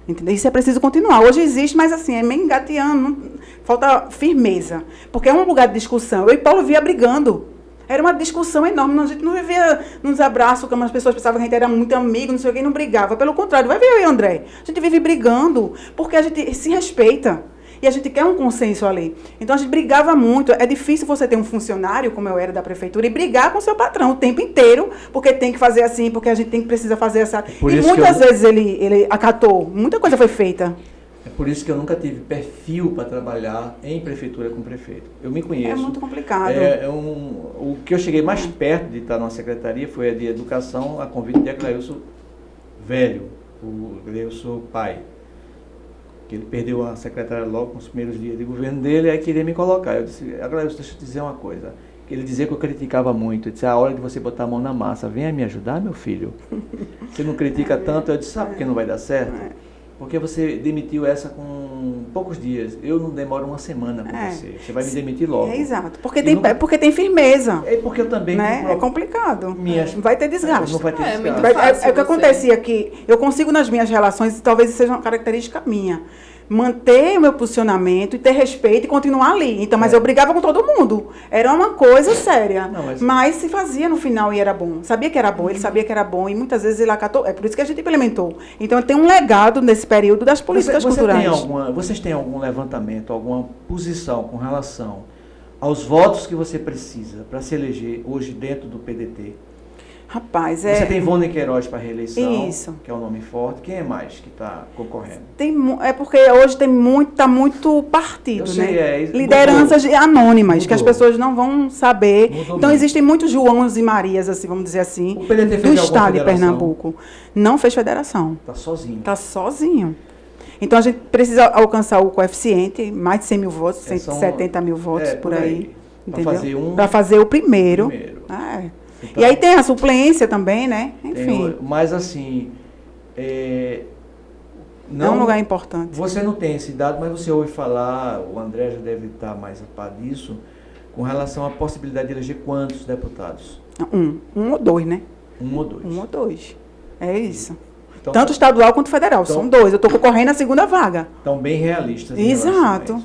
Entendeu? Isso é preciso continuar. Hoje existe, mas assim, é meio engateando, falta firmeza. Porque é um lugar de discussão. Eu e Paulo via brigando. Era uma discussão enorme. A gente não vivia nos abraços, como as pessoas pensavam que a gente era muito amigo, não sei o que, e não brigava. Pelo contrário, vai ver eu e André. A gente vive brigando, porque a gente se respeita. E a gente quer um consenso ali. Então a gente brigava muito. É difícil você ter um funcionário, como eu era da prefeitura, e brigar com o seu patrão o tempo inteiro, porque tem que fazer assim, porque a gente precisa fazer essa. E muitas vezes ele acatou, muita coisa foi feita. É por isso que eu nunca tive perfil para trabalhar em prefeitura com prefeito. Eu me conheço. É muito complicado. O que eu cheguei mais perto de estar numa secretaria foi a de educação, a convite de Aglailson velho, o Aglailson pai. Que ele perdeu a secretária logo nos primeiros dias de governo dele, e aí queria me colocar. Eu disse, Aglailson, deixa eu te dizer uma coisa. Ele dizia que eu criticava muito. Ele disse, a hora de você botar a mão na massa, venha me ajudar, meu filho. Você não critica tanto. Eu disse, sabe por que não vai dar certo? Porque você demitiu essa com poucos dias. Eu não demoro uma semana com você. Você vai me demitir logo. Exato. Porque tem firmeza. É porque eu também... Né? É complicado. Vai ter desgaste. Não vai ter desgaste. É o que acontecia que eu consigo nas minhas relações, talvez seja uma característica minha, manter o meu posicionamento e ter respeito e continuar ali. Então, mas eu brigava com todo mundo. Era uma coisa séria. Mas se fazia no final e era bom. Sabia que era bom, ele sabia que era bom e muitas vezes ele acatou. É por isso que a gente implementou. Então, tem um legado nesse período das políticas culturais. Vocês têm algum levantamento, alguma posição com relação aos votos que você precisa para se eleger hoje dentro do PDT? Rapaz, Você tem Ivone Queiroz para reeleição, isso, que é um nome forte. Quem é mais que está concorrendo? É porque hoje tá muito partido, né? Lideranças anônimas, que as pessoas não vão saber. Então, existem muitos Joãos e Marias, assim, vamos dizer assim, do estado de Pernambuco. Não fez federação. Está sozinho. Está sozinho. Então, a gente precisa alcançar o coeficiente, mais de 100 mil votos, 170 mil votos, por aí. Entendeu? Para fazer o primeiro. Então, e aí tem a suplência também, né? Enfim. Mas assim, é um lugar importante. Você não tem esse dado, mas você ouve falar, o André já deve estar mais a par disso, com relação à possibilidade de eleger quantos deputados? Um ou dois, né? Um ou dois. Um ou dois. É isso. Então, tanto estadual quanto federal. São dois. Eu estou concorrendo na segunda vaga. Então, bem realistas. Exato.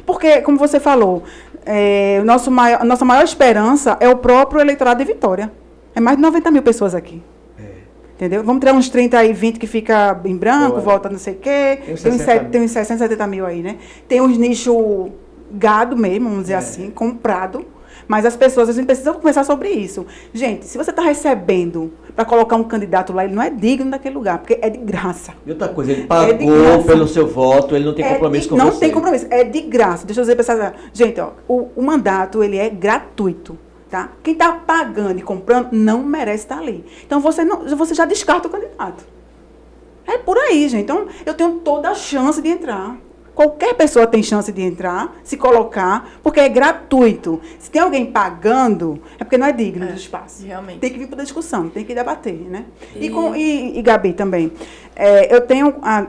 Porque, como você falou, a nossa maior esperança é o próprio eleitorado de Vitória. É mais de 90 mil pessoas aqui. Entendeu? Vamos tirar uns 30 e 20 que fica em branco, volta não sei o quê. Tem uns 60, 70 mil aí, né? Tem uns nichos gado mesmo, vamos dizer assim, comprado. Mas as pessoas, a gente precisa conversar sobre isso. Gente, se você está recebendo para colocar um candidato lá, ele não é digno daquele lugar, porque é de graça. E outra coisa, ele pagou pelo seu voto, ele não tem compromisso com você. Não tem compromisso, é de graça. Deixa eu dizer para vocês, gente, ó, o mandato, ele é gratuito. Tá? Quem está pagando e comprando não merece estar ali. Então, você já descarta o candidato. É por aí, gente. Então, eu tenho toda a chance de entrar. Qualquer pessoa tem chance de entrar, se colocar, porque é gratuito. Se tem alguém pagando, é porque não é digno do espaço. Realmente. Tem que vir para a discussão, tem que debater, né? E Gabi também. Eu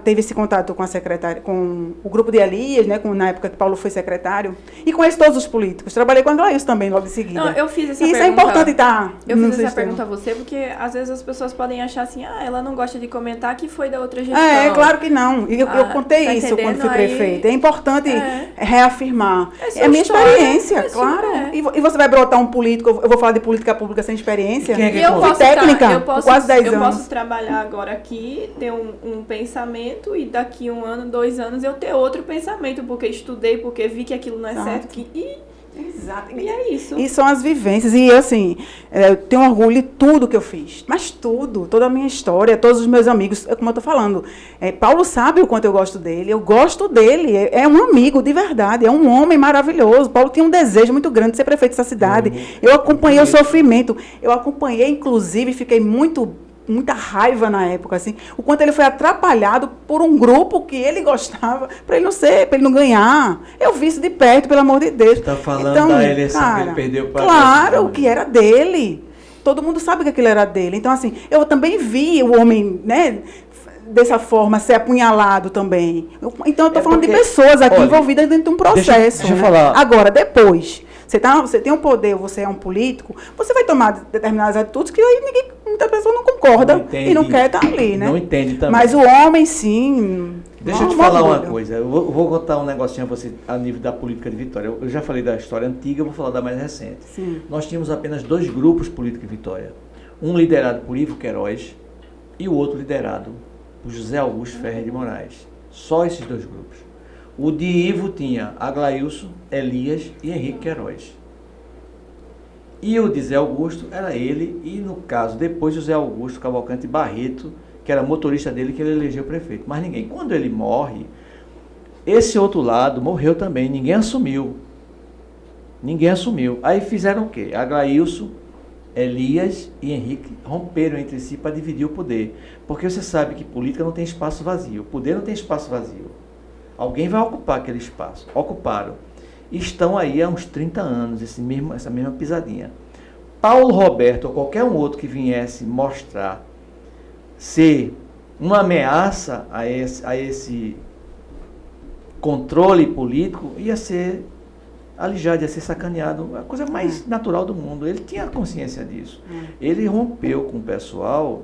teve esse contato com a secretária, com o grupo de Elias, né? Na época que Paulo foi secretário, e conheço todos os políticos. Trabalhei com a Aglailson também, logo em seguida. Não, eu fiz essa pergunta. Isso é importante estar. Eu fiz essa pergunta a você, porque às vezes as pessoas podem achar assim, ela não gosta de comentar que foi da outra gestão. Claro que não. Eu contei isso quando fui prefeita. É importante reafirmar. É a minha experiência, claro. E você vai brotar um político, eu vou falar de política pública sem experiência? Eu posso técnica, quase 10 anos. Eu posso trabalhar agora aqui, ter um pensamento e daqui 1 ano, 2 anos eu ter outro pensamento, porque estudei, porque vi que aquilo não é certo. Exato. E é isso. E são as vivências. E assim, eu tenho orgulho de tudo que eu fiz. Mas tudo, toda a minha história, todos os meus amigos, como eu estou falando. Paulo sabe o quanto eu gosto dele. Eu gosto dele. É um amigo de verdade. É um homem maravilhoso. Paulo tinha um desejo muito grande de ser prefeito dessa cidade. Eu acompanhei o sofrimento. Eu acompanhei, inclusive, fiquei muita raiva na época, assim, o quanto ele foi atrapalhado por um grupo que ele gostava, para ele não ganhar. Eu vi isso de perto, pelo amor de Deus. Você está falando da eleição que ele perdeu para Claro, que era dele. Todo mundo sabe que aquilo era dele. Então, assim, eu também vi o homem, né, dessa forma, ser apunhalado também. Então, eu estou falando de pessoas aqui envolvidas dentro de um processo. Deixa eu falar. Agora, depois, você tem um poder, você é um político, você vai tomar determinadas atitudes que aí muita pessoa não concorda e não quer estar ali, né? Não entende também. Mas o homem, sim... Deixa eu te falar uma coisa. Eu vou contar um negocinho a você a nível da política de Vitória. Eu já falei da história antiga, eu vou falar da mais recente. Sim. Nós tínhamos apenas 2 grupos políticos em Vitória. Um liderado por Ivo Queiroz e o outro liderado por José Augusto Ferreira de Moraes. Só esses 2 grupos. O de Ivo tinha Aglailson, Elias e Henrique Queiroz. E o de Zé Augusto era ele, e no caso, depois o Zé Augusto Cavalcante Barreto, que era motorista dele, que ele elegeu prefeito. Mas ninguém. Quando ele morre, esse outro lado morreu também, ninguém assumiu. Ninguém assumiu. Aí fizeram o quê? Aglailson, Elias e Henrique romperam entre si para dividir o poder. Porque você sabe que política não tem espaço vazio, o poder não tem espaço vazio. Alguém vai ocupar aquele espaço. Ocuparam. E estão aí há uns 30 anos, essa mesma pisadinha. Paulo Roberto ou qualquer um outro que viesse mostrar ser uma ameaça a esse controle político, ia ser alijado, ia ser sacaneado, a coisa mais natural do mundo. Ele tinha consciência disso. Ele rompeu com o pessoal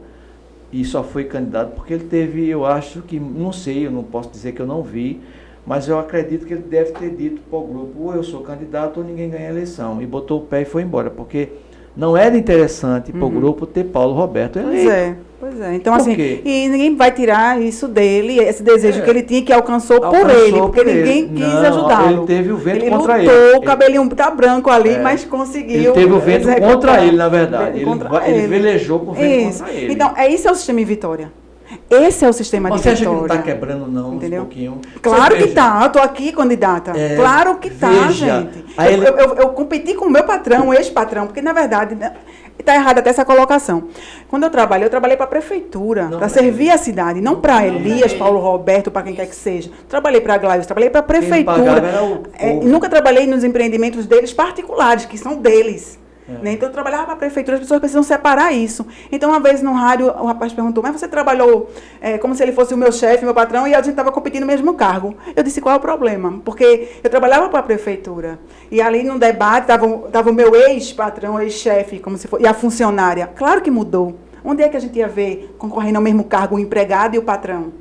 e só foi candidato porque ele teve, eu acho que, não sei, eu não posso dizer que eu não vi, mas eu acredito que ele deve ter dito para o grupo, ou eu sou candidato ou ninguém ganha a eleição, e botou o pé e foi embora, porque não era interessante para o grupo ter Paulo Roberto eleito. Pois é. Então, assim, e ninguém vai tirar isso dele, esse desejo que ele tinha, que alcançou por ele, porque ninguém quis ajudá-lo. Ele teve o vento contra ele. O cabelinho tá branco ali, mas conseguiu. Ele teve o vento contra ele, na verdade. Ele velejou com o vento contra ele. Então, isso é o sistema em Vitória. Esse é o sistema de Vitória. Você acha que não está quebrando, não, entendeu? Um pouquinho? Claro que está. Eu estou aqui, candidata. Claro que está, gente. Eu competi com o meu patrão, o ex-patrão, porque, na verdade, está errada até essa colocação. Quando eu trabalhei para a prefeitura, para servir a cidade, não para Elias, Paulo Roberto, para quem quer que seja. Trabalhei para a Glaius, trabalhei para a prefeitura. Nunca trabalhei nos empreendimentos deles particulares, que são deles. Então, eu trabalhava para a prefeitura, as pessoas precisam separar isso. Então, uma vez no rádio, o rapaz perguntou, mas você trabalhou como se ele fosse o meu chefe, meu patrão, e a gente estava competindo no mesmo cargo. Eu disse, qual é o problema? Porque eu trabalhava para a prefeitura, e ali no debate estava o meu ex-patrão, ex-chefe, como se fosse, e a funcionária. Claro que mudou. Onde é que a gente ia ver concorrendo ao mesmo cargo o empregado e o patrão?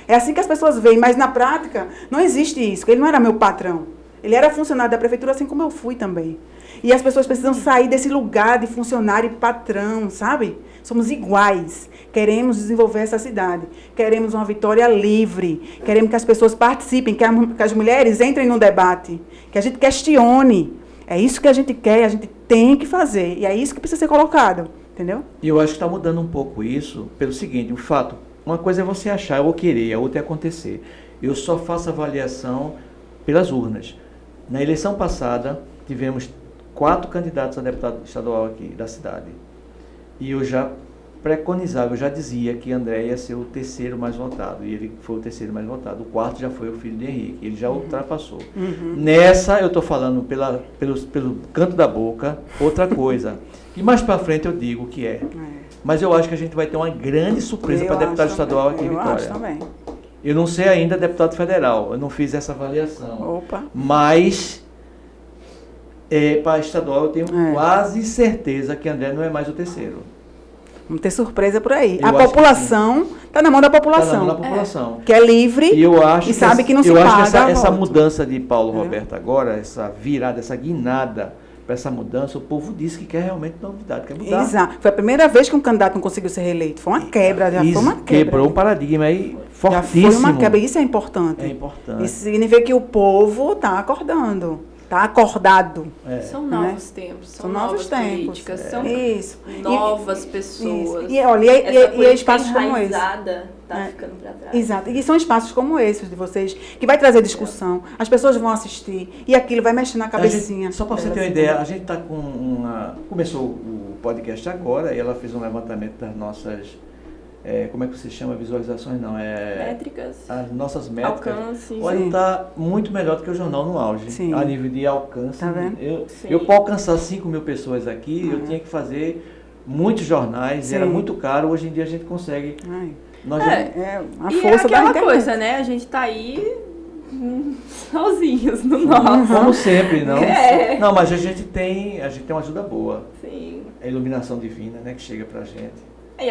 É assim que as pessoas veem, mas na prática não existe isso. Ele não era meu patrão. Ele era funcionário da prefeitura, assim como eu fui também. E as pessoas precisam sair desse lugar de funcionário e patrão, sabe? Somos iguais. Queremos desenvolver essa cidade. Queremos uma Vitória livre. Queremos que as pessoas participem, que as mulheres entrem no debate, que a gente questione. É isso que a gente quer, a gente tem que fazer. E é isso que precisa ser colocado, entendeu? E eu acho que está mudando um pouco isso pelo seguinte, o fato, uma coisa é você achar ou querer, a outra é acontecer. Eu só faço avaliação pelas urnas. Na eleição passada, tivemos 4 candidatos a deputado estadual aqui da cidade. E eu já preconizava, eu já dizia que André ia ser o terceiro mais votado. E ele foi o terceiro mais votado. O quarto já foi o filho de Henrique. Ele já ultrapassou. Nessa, eu estou falando pelo canto da boca, outra coisa. E mais para frente eu digo o que é. Mas eu acho que a gente vai ter uma grande surpresa para deputado estadual aqui em Vitória. Eu acho também. Eu não sei ainda deputado federal. Eu não fiz essa avaliação. Mas... para estadual, eu tenho quase certeza que André não é mais o terceiro. Vamos ter surpresa por aí. A população está na mão da população. Está na mão da população. Que é livre e sabe que não se paga. Eu acho que essa mudança de Paulo Roberto agora, essa virada, essa guinada para essa mudança, o povo disse que quer realmente novidade, quer mudar. Exato. Foi a primeira vez que um candidato não conseguiu ser reeleito. Foi uma quebra, foi uma quebra. Quebrou um paradigma aí fortíssimo. Já foi uma quebra, isso é importante. É importante. Isso significa que o povo está acordando. Está acordado. São novos tempos, são novas políticas, são novas pessoas. E olha, e espaços como esse. Tá ficando para trás. Exato. E são espaços como esses de vocês, que vai trazer discussão, as pessoas vão assistir, e aquilo vai mexer na cabecinha. Só para você ter uma ideia, a gente está com começou o podcast agora, e ela fez um levantamento das nossas... como é que você chama? Visualizações? Não, métricas. As nossas métricas. Alcance. Olha, está muito melhor do que o Jornal no Auge. Sim. A nível de alcance. Tá vendo? Eu para alcançar 5.000 pessoas aqui, eu tinha que fazer muitos jornais, era muito caro. Hoje em dia a gente consegue. A força da internet. Coisa, né? A gente está aí sozinhos no nosso. Como sempre, não? Não, mas a gente tem uma ajuda boa. Sim. A iluminação divina, né, que chega pra gente. E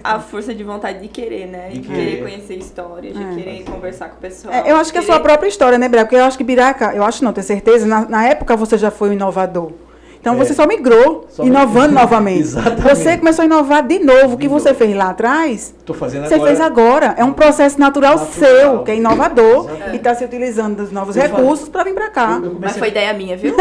a força de vontade de querer, né? De querer conhecer histórias, de querer conversar com o pessoal. Eu acho que é a sua própria história, né, Brea? Porque eu acho que Biraca, eu acho não, tenho certeza, na época você já foi um inovador. Então você só migrou, inovando novamente. Exatamente. Você começou a inovar de novo. O que você fez lá atrás, Tô fazendo você agora. fez agora. É um processo natural seu, que é inovador, Exatamente. e está se utilizando dos novos recursos para vir para cá. Mas foi ideia minha, viu?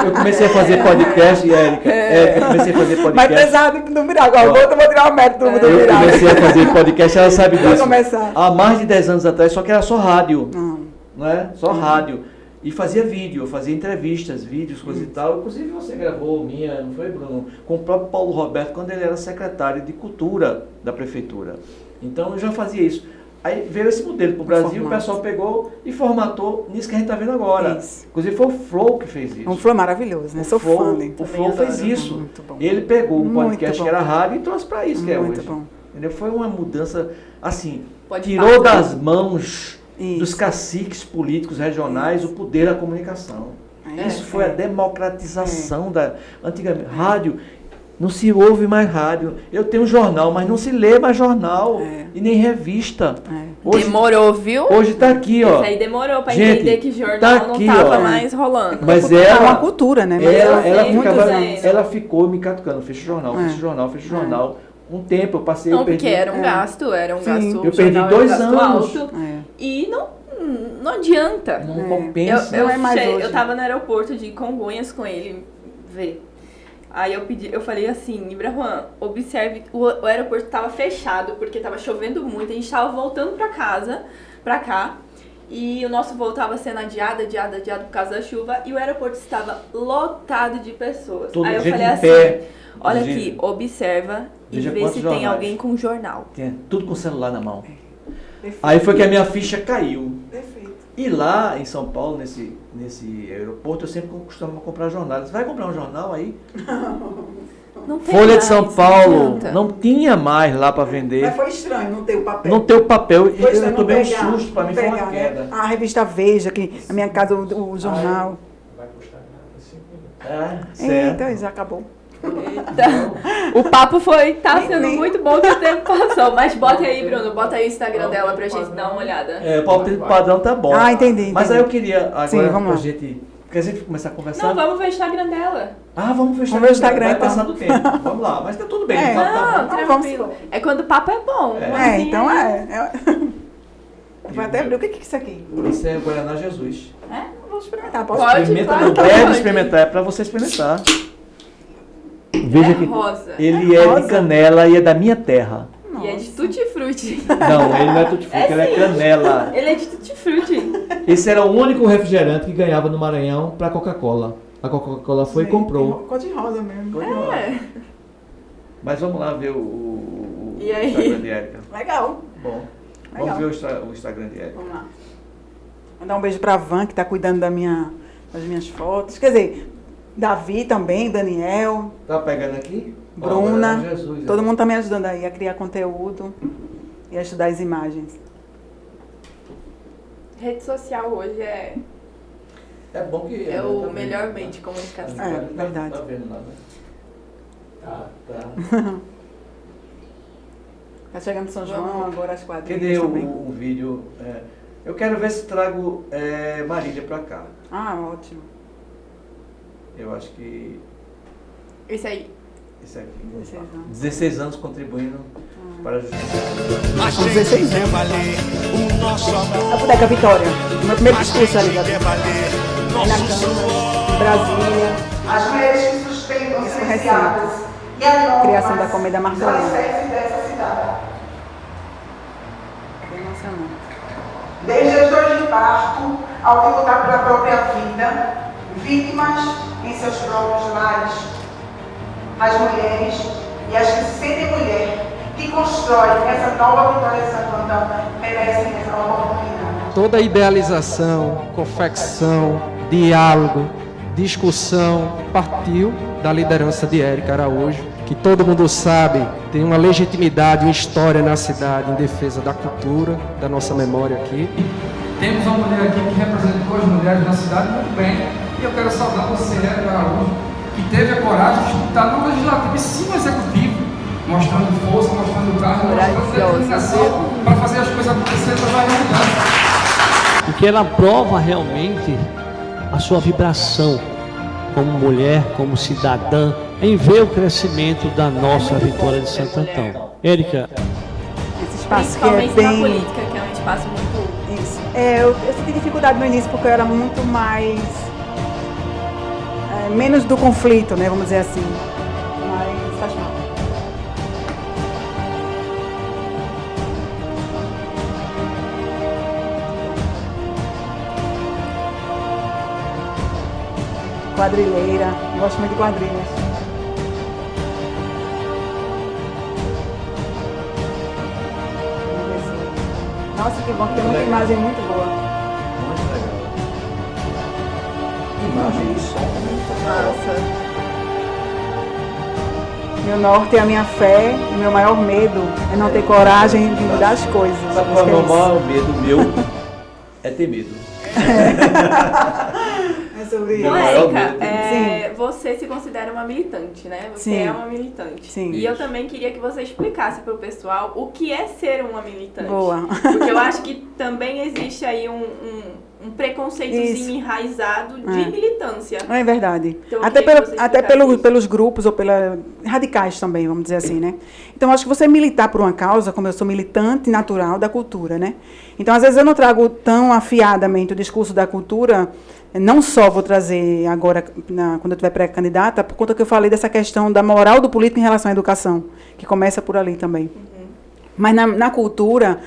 Eu comecei a fazer podcast, Érica. Eu comecei a fazer podcast. Mas precisava do Mirago. Agora eu vou tirar o mérito do Eu Mirago. comecei a fazer podcast, ela sabe Vai disso. começar. Há mais de 10 anos atrás, só que era só rádio. Não. Né? Só rádio. E fazia vídeo, eu fazia entrevistas, vídeos, coisa e tal. Inclusive você gravou minha, não foi, Bruno? Com o próprio Paulo Roberto, quando ele era secretário de Cultura da Prefeitura. Então eu já fazia isso. Aí veio esse modelo para o Brasil, o pessoal pegou e formatou nisso que a gente está vendo agora. Isso. Inclusive foi o Flow que fez isso. Um flow maravilhoso, né? Sou fã dele. O Flow fez isso. Muito bom. Ele pegou o Muito podcast bom. que era rádio e trouxe para isso que é Muito hoje. bom. Entendeu? Foi uma mudança, assim, Pode tirou falar. das mãos Isso. dos caciques políticos regionais o poder da comunicação. Isso foi a democratização da... Antigamente, rádio, não se ouve mais rádio. Eu tenho jornal, mas não se lê mais jornal e nem revista. Hoje, Demorou, viu? hoje tá aqui, ó. Isso aí demorou pra Gente, entender que jornal tá aqui, não tava ó. mais rolando. Mas É ela... uma cultura, né? Mas Ela, muitos anos. ela ficou me catucando, fecha o jornal, fecha o jornal, fecha o jornal. Um tempo eu passei... Não, eu perdi, porque era um gasto, Sim. gasto. Eu perdi jornal era 2 gasto anos. alto, e não adianta. Não compensa. Eu, Não é mais hoje. eu tava no aeroporto de Congonhas com ele ver. Aí eu falei assim, Ibrahuan, observe, o aeroporto tava fechado porque tava chovendo muito, a gente tava voltando pra cá, e o nosso voo tava sendo adiado por causa da chuva, e o aeroporto estava lotado de pessoas. Todo Aí eu gente falei em assim, pé. olha Gente, aqui, observa e veja vê quantos se tem jornais. alguém com jornal. Tinha tudo com o celular na mão. Perfeito. Aí foi que a minha ficha caiu. Perfeito. E lá em São Paulo, nesse aeroporto, eu sempre costumava comprar jornais. Vai comprar um jornal aí? Não tem Folha de mais, São Paulo, adianta. não tinha mais lá para vender. Mas foi estranho não ter o papel. Não ter o papel. Foi estranho Eu não tomei um pegar, susto, para mim foi uma pegar, né? queda. A revista Veja, que na minha casa o jornal. Vai custar 5 minutos. Certo. Eita, já acabou. Eita. O papo tá sendo muito bom que o tempo passou. Mas bota aí, Bruno, bota aí o Instagram dela pra gente dar uma olhada. O palpite padrão tá bom. Ah, entendi. Mas aí eu queria agora Sim, vamos pra lá. gente... Porque a gente começar a conversar... Não, vamos ver o Instagram dela. Vamos ver o Vamos ver o Instagram, Vai então. passar do tempo. Vamos lá. Mas tá tudo bem. É. tá Não, bom. tranquilo. É quando o papo é bom. Assim, Então Vou até abrir. O que é isso aqui? Isso é Guaraná Jesus. Vou experimentar. Posso? Pode, Experimenta, claro não que deve pode. experimentar, é pra você experimentar. Veja É que rosa. ele é rosa? de canela e é da minha terra. E é de tutti-frutti. Não, ele não é tutti-frutti, ele é sim. canela. Ele é de tutti-frutti. Esse era o único refrigerante que ganhava no Maranhão pra Coca-Cola. A Coca-Cola foi e comprou. Cor de rosa mesmo. É. Mas vamos lá ver o E aí? Instagram de Érica. Legal. Bom, Legal. vamos ver o Instagram de Érica. Vamos lá. Mandar um beijo pra Van, que tá cuidando das minhas fotos. Quer dizer, Davi também, Daniel, Tá pegando aqui? Bruna. Ó, Jesus, todo mundo tá me ajudando aí a criar conteúdo e a estudar as imagens. Rede social hoje é É bom que... o tá melhor vendo, meio de comunicação. tá? É, Tá verdade. Tá vendo lá, né? Tá. Tá chegando São João, agora às 4h. Cadê também. o vídeo? Eu quero ver se trago Marília pra cá. Ah, ótimo. Eu acho que Isso aí. isso aqui. 16 anos. 16 anos contribuindo para a justiça. Mas São tem 16 que anos. valer o nosso amor. A Boteca Vitória. O meu primeiro Mas discurso ali, tem da que valer na nosso Câmara, suor. em Brasília. As mulheres que sustentam Isso ser recente. enviadas e a normas Criação da Comédia do Marcolina. alicerce dessa cidade. Bem emocionante. Desde as dores de parto ao que lutar pela própria vida, vítimas em seus próprios lares. As mulheres e as que se sentem mulher, que constroem essa nova vitória de Santo Antão, merecem essa nova oportunidade. Toda idealização, confecção, diálogo, discussão partiu da liderança de Érica Araújo, que todo mundo sabe tem uma legitimidade, uma história na cidade em defesa da cultura, da nossa memória aqui. Temos uma mulher aqui que representa duas mulheres na cidade muito bem. E eu quero saudar você, Érica Araújo, que teve a coragem de disputar no Legislativo e sim no Executivo, mostrando força, mostrando garra, mostrando determinação para fazer as coisas acontecerem para vai mudar. Porque ela prova realmente a sua vibração como mulher, como cidadã, em ver o crescimento da nossa Vitória de Santo Antão. Érica. Esse espaço que é Principalmente bem... na política, que é um espaço muito... Isso. Eu senti dificuldade no início porque eu era muito mais... menos do conflito, né? Vamos dizer assim. Mas faz mal. Quadrilheira. Gosto muito de quadrilhas. Nossa, que bom, que tem muita imagem muito boa. Muito legal. Imagem e som também. Nossa. Meu norte é a minha fé e meu maior medo é não ter coragem de mudar as coisas. Sabe qual é o maior medo meu? É ter medo. É sobre isso. Érica, você se considera uma militante, né? Você Sim. é uma militante. Sim. E eu também queria que você explicasse para o pessoal o que é ser uma militante. Boa. Porque eu acho que também existe aí um preconceitozinho Isso. enraizado de militância. É verdade. Então, eu até queria que você explicasse isso. pelos grupos ou radicais também, vamos dizer assim, né? Então, acho que você militar por uma causa, como eu sou militante natural da cultura, né? Então, às vezes eu não trago tão afiadamente o discurso da cultura, não só vou trazer agora, quando eu estiver pré-candidata, por conta que eu falei dessa questão da moral do político em relação à educação, que começa por ali também. Uhum. Mas na cultura...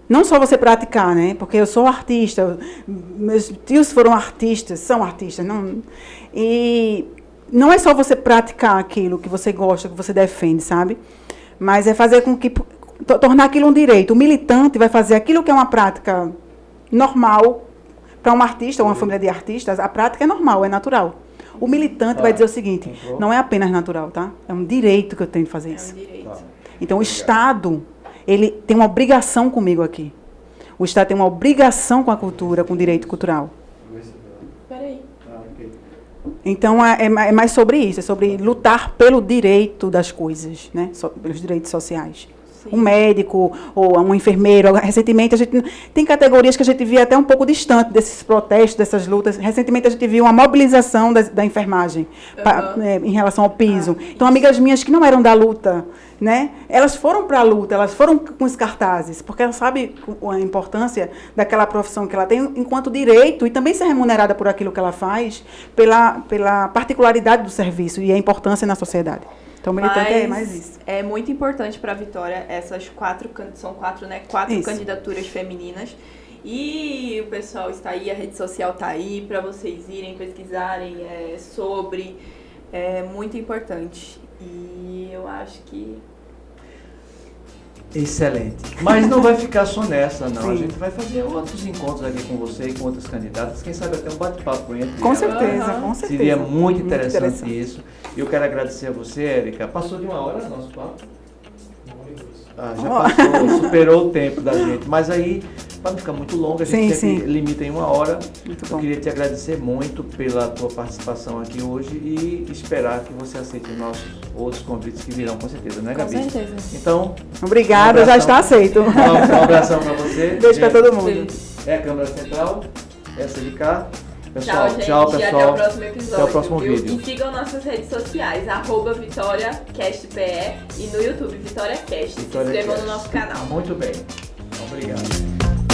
não só você praticar, né? Porque eu sou artista, meus tios foram artistas, são artistas, não. E não é só você praticar aquilo que você gosta, que você defende, sabe? Mas é fazer com que tornar aquilo um direito. O militante vai fazer aquilo que é uma prática normal para um artista ou uma família de artistas. A prática é normal, é natural. O militante vai dizer o seguinte: não é apenas natural, tá? É um direito que eu tenho de fazer isso. É um direito. Então o Estado, ele tem uma obrigação comigo aqui. O Estado tem uma obrigação com a cultura, com o direito cultural. Peraí. Então, é mais sobre isso, é sobre lutar pelo direito das coisas, né? Pelos direitos sociais. Sim. Um médico ou um enfermeiro. Recentemente, a gente tem categorias que a gente via até um pouco distante desses protestos, dessas lutas. Recentemente, a gente viu uma mobilização da enfermagem em relação ao piso. Então, amigas minhas que não eram da luta, né? Elas foram para a luta, elas foram com os cartazes, porque elas sabem a importância daquela profissão que ela tem enquanto direito e também ser remunerada por aquilo que ela faz, pela particularidade do serviço e a importância na sociedade. Então, o militante é mais isso. É muito importante para a Vitória essas quatro candidaturas femininas. E o pessoal está aí, a rede social está aí, para vocês irem pesquisarem sobre. É muito importante. E eu acho que... Excelente. Mas não vai ficar só nessa, não. Sim. A gente vai fazer outros encontros aqui com você e com outras candidatas. Quem sabe até um bate-papo entre Com elas. certeza, com certeza. Seria muito interessante isso. Eu quero agradecer a você, Érica. Passou de 1 hora nosso papo? Já passou, superou o tempo da gente. Mas aí, para não ficar muito longo, a gente sempre limita em 1 hora. Eu queria te agradecer muito pela tua participação aqui hoje e esperar que você aceite os nossos outros convites que virão, com certeza, né, Gabi? Com certeza. Então, obrigada, já está aceito. Um abração para você. Beijo para todo mundo. É a Câmara Central, essa de cá. Pessoal, tchau, gente. pessoal. Até o próximo episódio. Até o próximo vídeo. E sigam nossas redes sociais, @VitóriaCastPE e no YouTube, VitóriaCast. Se inscrevam no nosso canal. Muito bem. Obrigado.